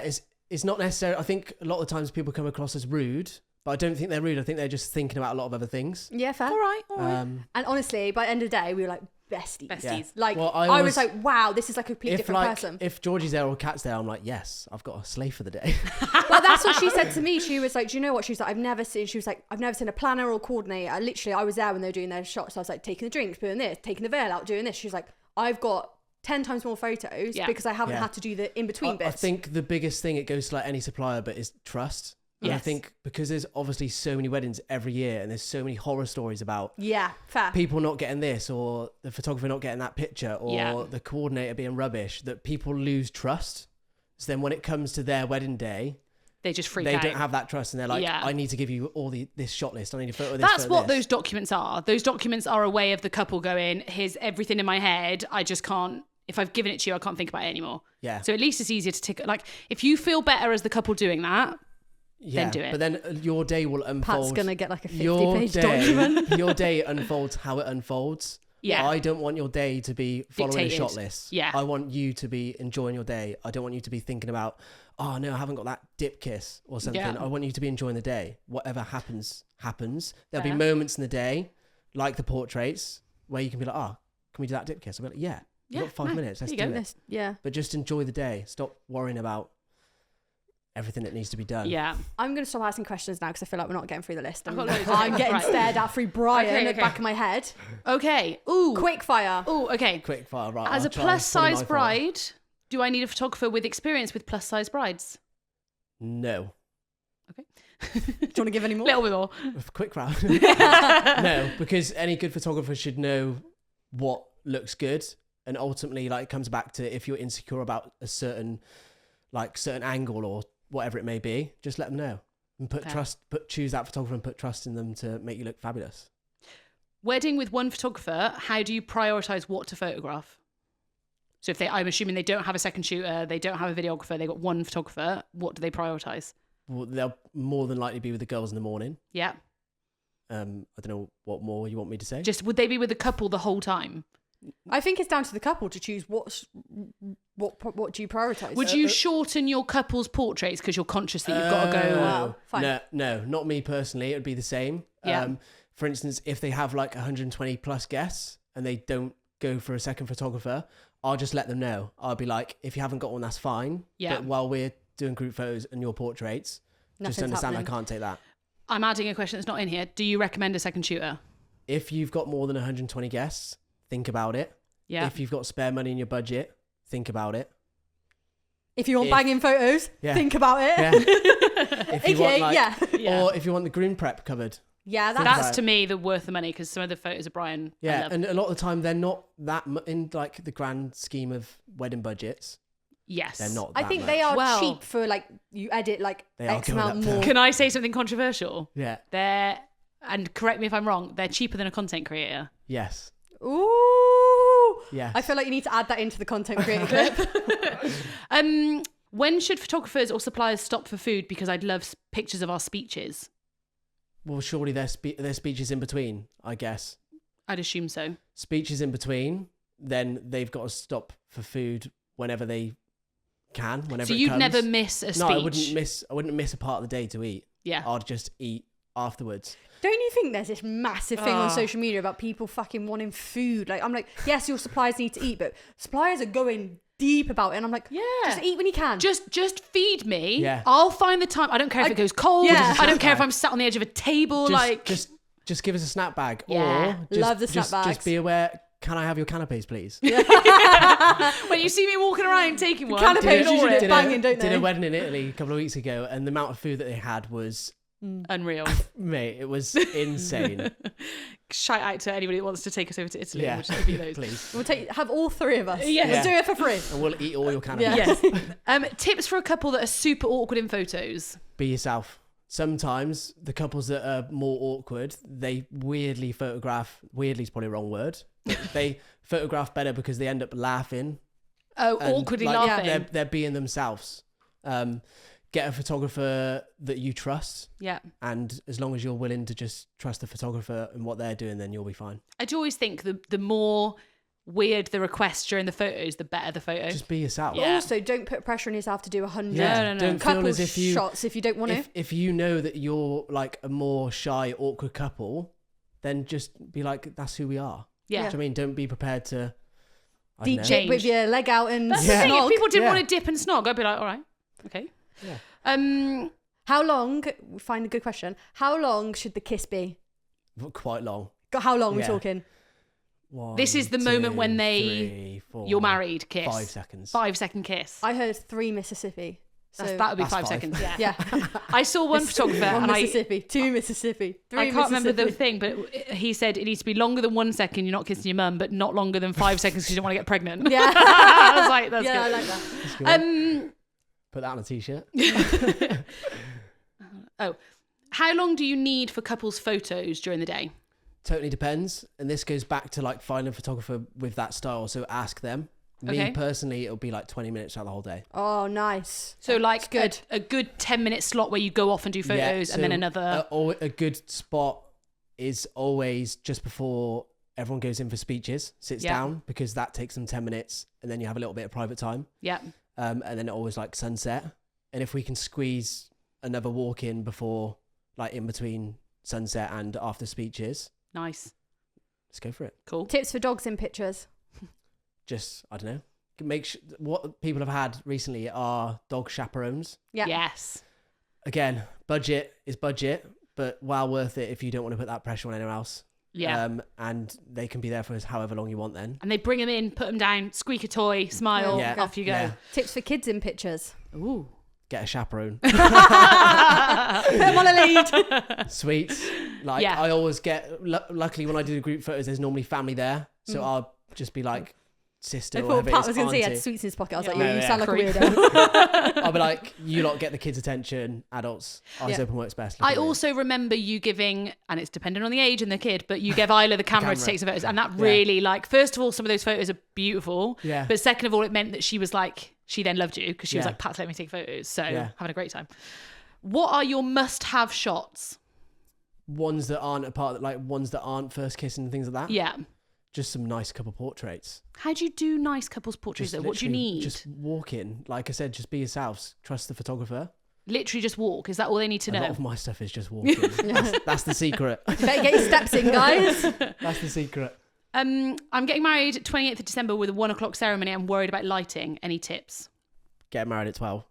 it's not necessarily. I think a lot of times people come across as rude, but I don't think they're rude. I think they're just thinking about a lot of other things. Yeah, fair. All right. And honestly, by the end of the day, we were like besties. Besties. Like, Well, I was like, wow, this is like a completely different person. If Georgie's there or Kat's there, I'm like, yes, I've got a slave for the day. Well, that's what she said to me. She was like, do you know what? She was like, I've never seen a planner or coordinator. I was there when they were doing their shots. So I was like, taking the drinks, doing this, taking the veil out, doing this. She was like, I've got 10 times more photos because I haven't Yeah. had to do the in-between bits. I think the biggest thing, it goes to like any supplier, but is trust. And I Yes. think because there's obviously so many weddings every year and there's so many horror stories about Yeah, fair. people not getting this or the photographer not getting that picture or Yeah. the coordinator being rubbish, that people lose trust. So then when it comes to their wedding day, They just freak they out. don't have that trust and they're like, Yeah. I need to give you all this shot list. I need a photo of this. That's photo what of this. those documents are. Those documents are a way of the couple going, here's everything in my head. I just can't, if I've given it to you, I can't think about it anymore. Yeah. So at least it's easier to tick. Like, if you feel better as the couple doing that, then do it. But then your day will unfold. Pat's going to get like a your 50-page day, document. Your day unfolds how it unfolds. Yeah. I don't want your day to be following Dictated. a shot list. Yeah. I want you to be enjoying your day. I don't want you to be thinking about, oh no, I haven't got that dip kiss or something. Yeah. I want you to be enjoying the day. Whatever happens. There'll Fair. be moments in the day, like the portraits, where you can be like, oh, can we do that dip kiss? I'll be like, yeah. We've got 5 minutes. Let's there you do go. it. Yeah. But just enjoy the day. Stop worrying about everything that needs to be done. Yeah. I'm going to stop asking questions now because I feel like we're not getting through the list. I've And got loads. I'm getting Right. stared at through Brian Okay, at okay. the back of my head. Okay. Ooh. Quick fire. Ooh, okay. Quick fire, right. As I'll a try plus pulling size my file. bride, do I need a photographer with experience with plus size brides? No. Do you want to give any A more? little bit more. Quick crowd. No, because any good photographer should know what looks good, and ultimately, like, it comes back to if you're insecure about a certain angle or whatever it may be, just let them know and Fair. choose that photographer and put trust in them to make you look fabulous. Wedding with one photographer, how do you prioritize what to photograph? So if I'm assuming they don't have a second shooter, they don't have a videographer, they've got one photographer, what do they prioritize? Well, they'll more than likely be with the girls in the morning. Yeah. I don't know what more you want me to say. Just would they be with the couple the whole time? I think it's down to the couple to choose what do you prioritise. Would you shorten your couple's portraits because you're conscious that you've got to go? Wow, fine. No, not me personally. It would be the same. Yeah. For instance, if they have like 120 plus guests and they don't go for a second photographer, I'll just let them know. I'll be like, if you haven't got one, that's fine. Yeah. But while we're doing group photos and your portraits, just Nothing's understand happening. I can't take that. I'm adding a question that's not in here. Do you recommend a second shooter? If you've got more than 120 guests, think about it. Yeah. If you've got spare money in your budget, think about it. If you want If- banging photos, Yeah. think about it. Yeah. If you Okay, want Yeah. or if you want the groom prep covered. Yeah, that's That's about to me the worth the money because some of the photos of Brian. I Yeah, love. and a lot of the time they're not that in like the grand scheme of wedding budgets. Yes. They're not. I that think much. they are Well- cheap for like you edit like They are X going amount up more. there. Can I say something controversial? Yeah. They're, and correct me if I'm wrong, they're cheaper than a content creator. Yes. Ooh. Yes. I feel like you need to add that into the content creator clip. When should photographers or suppliers stop for food? Because I'd love pictures of our speeches. Well, surely their speeches in between, I guess. I'd assume so. Speeches in between, then they've got to stop for food whenever they can, whenever So it you'd comes. never miss a speech? No, I wouldn't miss a part of the day to eat. Yeah. I'd just eat afterwards. Don't you think there's this massive thing on social media about people fucking wanting food? Like, I'm like, yes, your suppliers need to eat, but suppliers are going deep about it. And I'm like, just eat when you can. Just feed me. Yeah. I'll find the time. I don't care if it goes cold. Yeah. I don't care if I'm sat on the edge of a table. Just give us a snack bag. Yeah. Or just, Love the snack bags. Just be aware, can I have your canapes, please? When you see me walking around taking one. Canapes usually Did banging, don't they? Did a wedding in Italy a couple of weeks ago, and the amount of food that they had was... Unreal. Mate, it was insane. Shout out to anybody that wants to take us over to Italy. Yeah, We'll just review those. please. We'll have all three of us. Yeah. We'll do it for free. And we'll eat all your canapes. Yes. Tips for a couple that are super awkward in photos. Be yourself. Sometimes the couples that are more awkward, they weirdly photograph. Weirdly is probably a wrong word. They photograph better because they end up laughing. Oh, and, awkwardly like, laughing. They're being themselves. Get a photographer that you trust. Yeah. And as long as you're willing to just trust the photographer and what they're doing, then you'll be fine. I do always think the more weird the request during the photos, the better the photo. Just be yourself. Yeah. Also, don't put pressure on yourself to do 100 No. Don't couple feel as if you shots if you don't want to. if you know that you're like a more shy, awkward couple, then just be like, that's who we are. Yeah. Do you know what I mean? Don't be prepared to Deep dip with your leg out and That's the thing. If snog. people didn't want to dip and snog, I'd be like, all right, okay. Yeah. How long, find a good question, how long should the kiss be? Quite long. How long we're Yeah. talking? This is the moment when you're married kiss. 5 seconds. 5-second kiss. I heard 3 Mississippi. So That would be That's 5 5. seconds. Yeah. yeah. I saw one photographer One and Mississippi, 2 Mississippi, 3 I can't remember the Mississippi. thing, but he said it needs to be longer than 1 second. You're not kissing your mum, but not longer than 5 seconds because you don't want to get pregnant. Yeah. I was like, that's Yeah, I good. like that. Put that on a t-shirt. How long do you need for couples' photos during the day? Totally depends. And this goes back to like finding a photographer with that style. So ask them. Me Okay. personally, it'll be like 20 minutes out the whole day. Oh, nice. So like good. a good 10-minute slot where you go off and do photos and then another... A good spot is always just before everyone goes in for speeches, sits Yeah. down, because that takes them 10 minutes and then you have a little bit of private time. Yeah. And then always like sunset. And if we can squeeze another walk in before, like in between sunset and after speeches, Nice. let's go for it. Cool. Tips for dogs in pictures. Just, I don't know. Make sure what people have had recently are dog chaperones. Yeah. Yes. Again, budget is budget, but well worth it if you don't want to put that pressure on anyone else. Yeah. And they can be there for however long you want then. And they bring them in, put them down, squeak a toy, smile, Yeah. off you go. Yeah. Tips for kids in pictures. Ooh. Get a chaperone. Put them on a lead. Sweet. Like Yeah. I always get, luckily when I do the group photos, there's normally family there. So I'll just be like sister I or thought whatever Pat it was is, going to say he had auntie. sweets in his pocket. I was like, No, you yeah. sound like Creep. a weirdo. I'll be like, you lot get the kids' attention, adults. Eyes Yeah. open works best. I also remember you giving, and it's dependent on the age and the kid, but you gave Isla the camera to camera. take some photos. And that really, like, first of all, some of those photos are beautiful. Yeah. But second of all, it meant that she was like, she then loved you because she was Yeah. like, Pat, let me take photos. So Yeah. having a great time. What are your must-have shots? Ones that aren't a part, like ones that aren't first kissing and things like that. Yeah. Just some nice couple portraits. How do you do nice couples portraits though? What do you literally need? Just walk in. Like I said, just be yourselves. Trust the photographer. Literally just walk. Is that all they need to A lot know? of my stuff is just walking. That's the secret. Better get your steps in, guys. That's the secret. I'm getting married 28th of December with a 1:00 ceremony. I'm worried about lighting. Any tips? Get married at 12.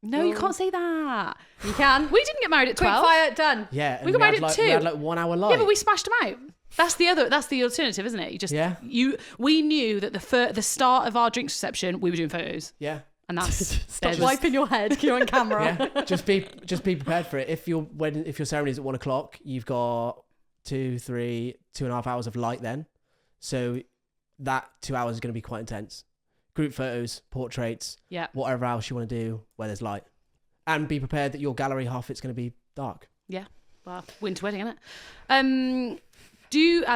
No, you can't say that. You can. We didn't get married at Quick 12. fire, done. Yeah. and We got married had at like, 2. We had like 1 hour light. Yeah, but we smashed them out. That's the alternative, isn't it? You just Yeah. We knew that the start of our drinks reception we were doing photos, Yeah. and that's Stop there's- wiping your head. You're on camera. Yeah. Just be prepared for it. If your ceremony is at 1 o'clock, you've got 2.5 hours of light then. So that 2 hours is going to be quite intense. Group photos, portraits, yeah. whatever else you want to do where there's light. And be prepared that your gallery half it's going to be dark. Well, winter wedding, isn't it?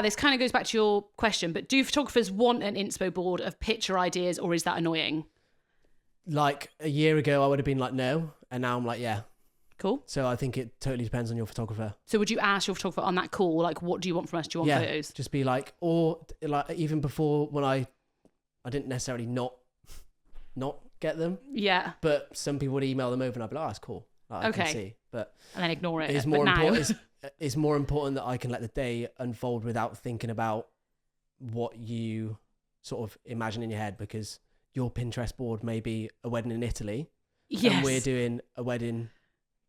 This kind of goes back to your question, but do photographers want an inspo board of picture ideas, or is that annoying? Like a year ago, I would have been like, no. And now I'm like, yeah. Cool. So I think it totally depends on your photographer. So would you ask your photographer on that call, like, what do you want from us? Do you want photos? Just be like, or like even before when I didn't necessarily not get them. Yeah. But some people would email them over and I'd be like, oh, that's cool. Like, Okay. I can see. But And then ignore it. it's more important. It's more important that I can let the day unfold without thinking about what you sort of imagine in your head, because your Pinterest board may be a wedding in Italy. Yes. And we're doing a wedding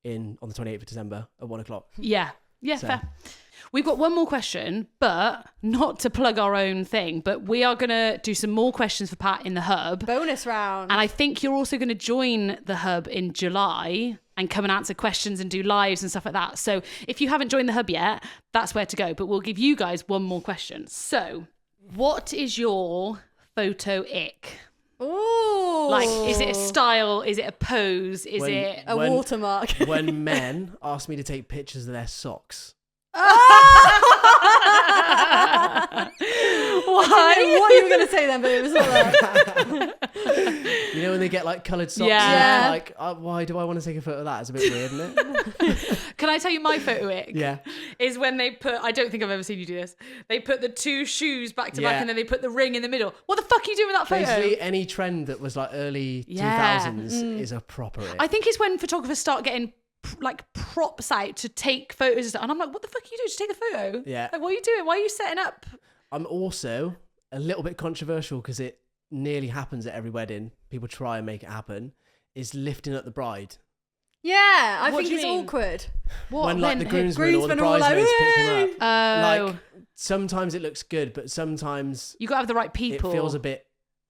on the 28th of December at 1:00. Yeah. Yeah, So- fair. We've got one more question, but not to plug our own thing, but we are going to do some more questions for Pat in the Hub. Bonus round. And I think you're also going to join the Hub in July and come and answer questions and do lives and stuff like that. So if you haven't joined the Hub yet, that's where to go. But we'll give you guys one more question. So what is your photo ick? Ooh. Like, is it a style? Is it a pose? Is When- it... a watermark? When men ask me to take pictures of their socks. I don't know what you were going to say then, but it was not that. You know when they get like coloured socks? Yeah. And like, why do I want to take a photo of that? It's a bit weird, isn't it? Can I tell you my photo ick? Yeah. Is when they put, I don't think I've ever seen you do this, they put the two shoes back to back Yeah. and then they put the ring in the middle. What the fuck are you doing with that photo? Basically, any trend that was like early Yeah. 2000s is a proper ick. I think it's when photographers start getting like props out to take photos and stuff. And I'm like, what the fuck are you doing to take a photo? Yeah. Like, what are you doing? Why are you setting up? I'm also a little bit controversial because it nearly happens at every wedding. People try and make it happen. Is lifting up the bride. Yeah, I What think do you it's mean? awkward. What? When like When- the groomsmen or the groomsmen are all like, bridesmaids pick them "Hey!" up. Oh, Like sometimes it looks good, but sometimes you got to have the right people. it feels a bit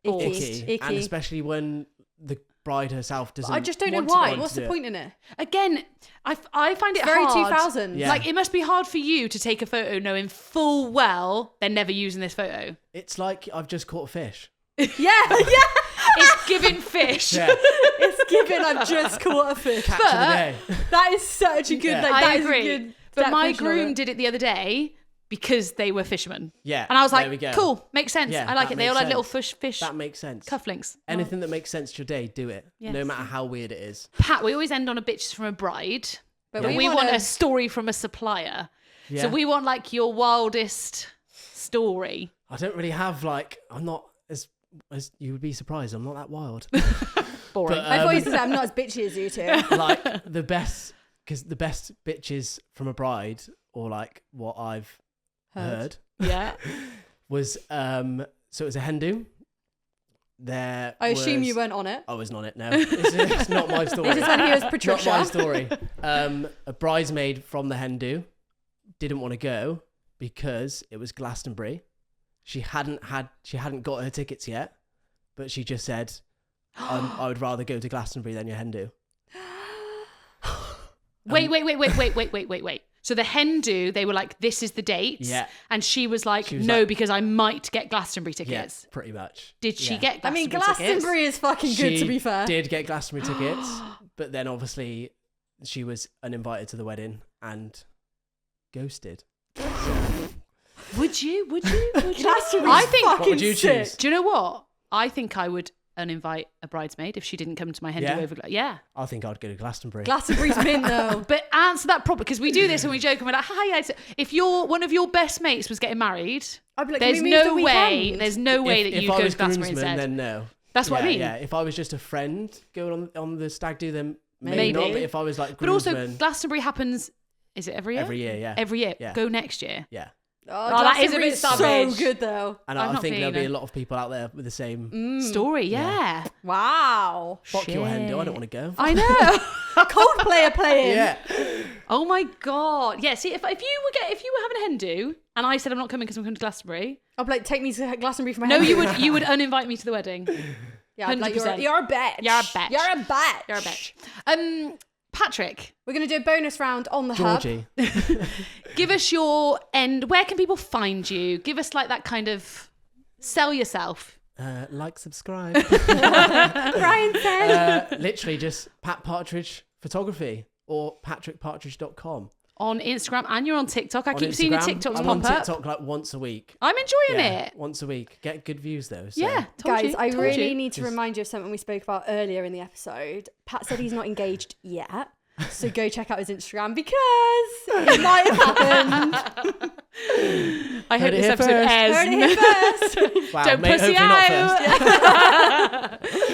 Forced. icky. And especially when the bride herself doesn't. I just don't know want to why. want What's to the do point in it? Again, I find it Very hard. 2000s. Yeah. Like, it must be hard for you to take a photo knowing full well they're never using this photo. It's like I've just caught a fish. Yeah. It's giving fish. Yeah. It's given I've just caught a fish. Catch of the day. That is such a good, Yeah. like, I that is a agree. good But my definition of groom it. did it the other day because they were fishermen. Yeah. And I was there we like, go. cool, makes sense. Yeah, I like that it. They all makes had little sense. fish That makes sense. cufflinks. Anything that makes sense to your day, do it. Yes. No matter how weird it is. Pat, we always end on a bitches from a bride. But But we want a story from a supplier. Yeah. So we want like your wildest story. I don't really have like. I'm not as you would be surprised. I'm not that wild. Boring. But, I thought you said I'm not as bitchy as you two. like the best bitches from a bride, or like what I've heard Yeah. was so it was a hen do. There I assume was- you weren't on it. I wasn't on it. No, it's not my story. This is when he was Not my Patricia. story. A bridesmaid from the hen do didn't want to go because it was Glastonbury. She hadn't got her tickets yet, but she just said, I would rather go to Glastonbury than your hen do. Wait. So the hen do, they were like, this is the date. Yeah. And she was like, She was no, like- because I might get Glastonbury tickets. Yeah, pretty much. Did she Yeah. get I mean, Glastonbury tickets? Glastonbury is fucking good, She to be fair. did get Glastonbury tickets, but then obviously she was uninvited to the wedding and ghosted. Would you? Glastonbury's I think- fucking What would you sick. choose? Do you know what? I think I would uninvite a bridesmaid if she didn't come to my hen do Yeah? over. Yeah. I think I'd go to Glastonbury. Glastonbury's mint though. But answer that properly, because we do this and we joke and we're like, hi, if one of your best mates was getting married, I'd be like, can there's we move the no way, weekend? there's no way that if you I go was to Glastonbury groomsman, instead. then no. That's what I mean. Yeah, if I was just a friend going on the stag do, then maybe Maybe. not. But if I was like But also, groomsman, Glastonbury happens, is it every year? every year, yeah, Every year. Yeah. Go next year. yeah. Oh, that is a bit Glastonbury's so savage. good though. And I'm I not think there'll be feeling a lot of people out there with the same. Story, yeah. Wow. Fuck your hen do. I don't want to go. I know. Coldplay are playing. Yeah. Oh my god. Yeah. See, if you were having a hen do, and I said I'm not coming because I'm coming to Glastonbury, I'd be like, take me to Glastonbury for my no, hen do. you would uninvite me to the wedding. Yeah, I'd be like, 100%. you're a bitch. You're a bitch. You're a bitch. You're a bitch. Patrick, We're gonna do a bonus round on the hub. Georgie. give us your end. Where can people find you? Give us like that kind of sell yourself. Like, subscribe. Brian said. Literally just Pat Partridge Photography or patrickpartridge.com. On Instagram, and you're on TikTok. I keep seeing your Instagram, TikToks I'm pop on up. TikTok like once a week. I'm enjoying Yeah, it. once a week. Get good views though. So. Yeah, told Guys, you, I told really you. need to remind you of something we spoke about earlier in the episode. Pat said he's not engaged yet. So go check out his Instagram because it might have happened. I hope Heard it this here episode first. airs. Heard it here first. Wow, Don't mate, pussy hopefully not first.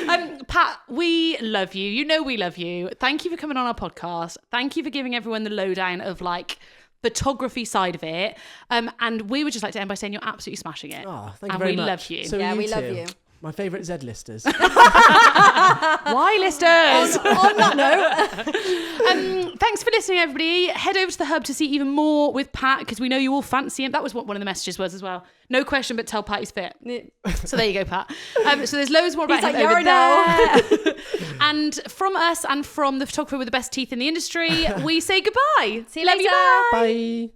out. Pat, we love you. You know we love you. Thank you for coming on our podcast. Thank you for giving everyone the lowdown of like photography side of it. And we would just like to end by saying you're absolutely smashing it. Oh, thank you And very we much. love you. So Yeah, we love two, you. My favourite Z-listers. Why, listeners? On that note, Thanks for listening, everybody. Head over to the Hub to see even more with Pat because we know you all fancy him. That was what one of the messages was as well. No question, but tell Pat he's fit. So there you go, Pat. So there's loads more about He's him like, over "Yeah, there. And from us and from the photographer with the best teeth in the industry, we say goodbye. See you Love later. you, bye. Bye.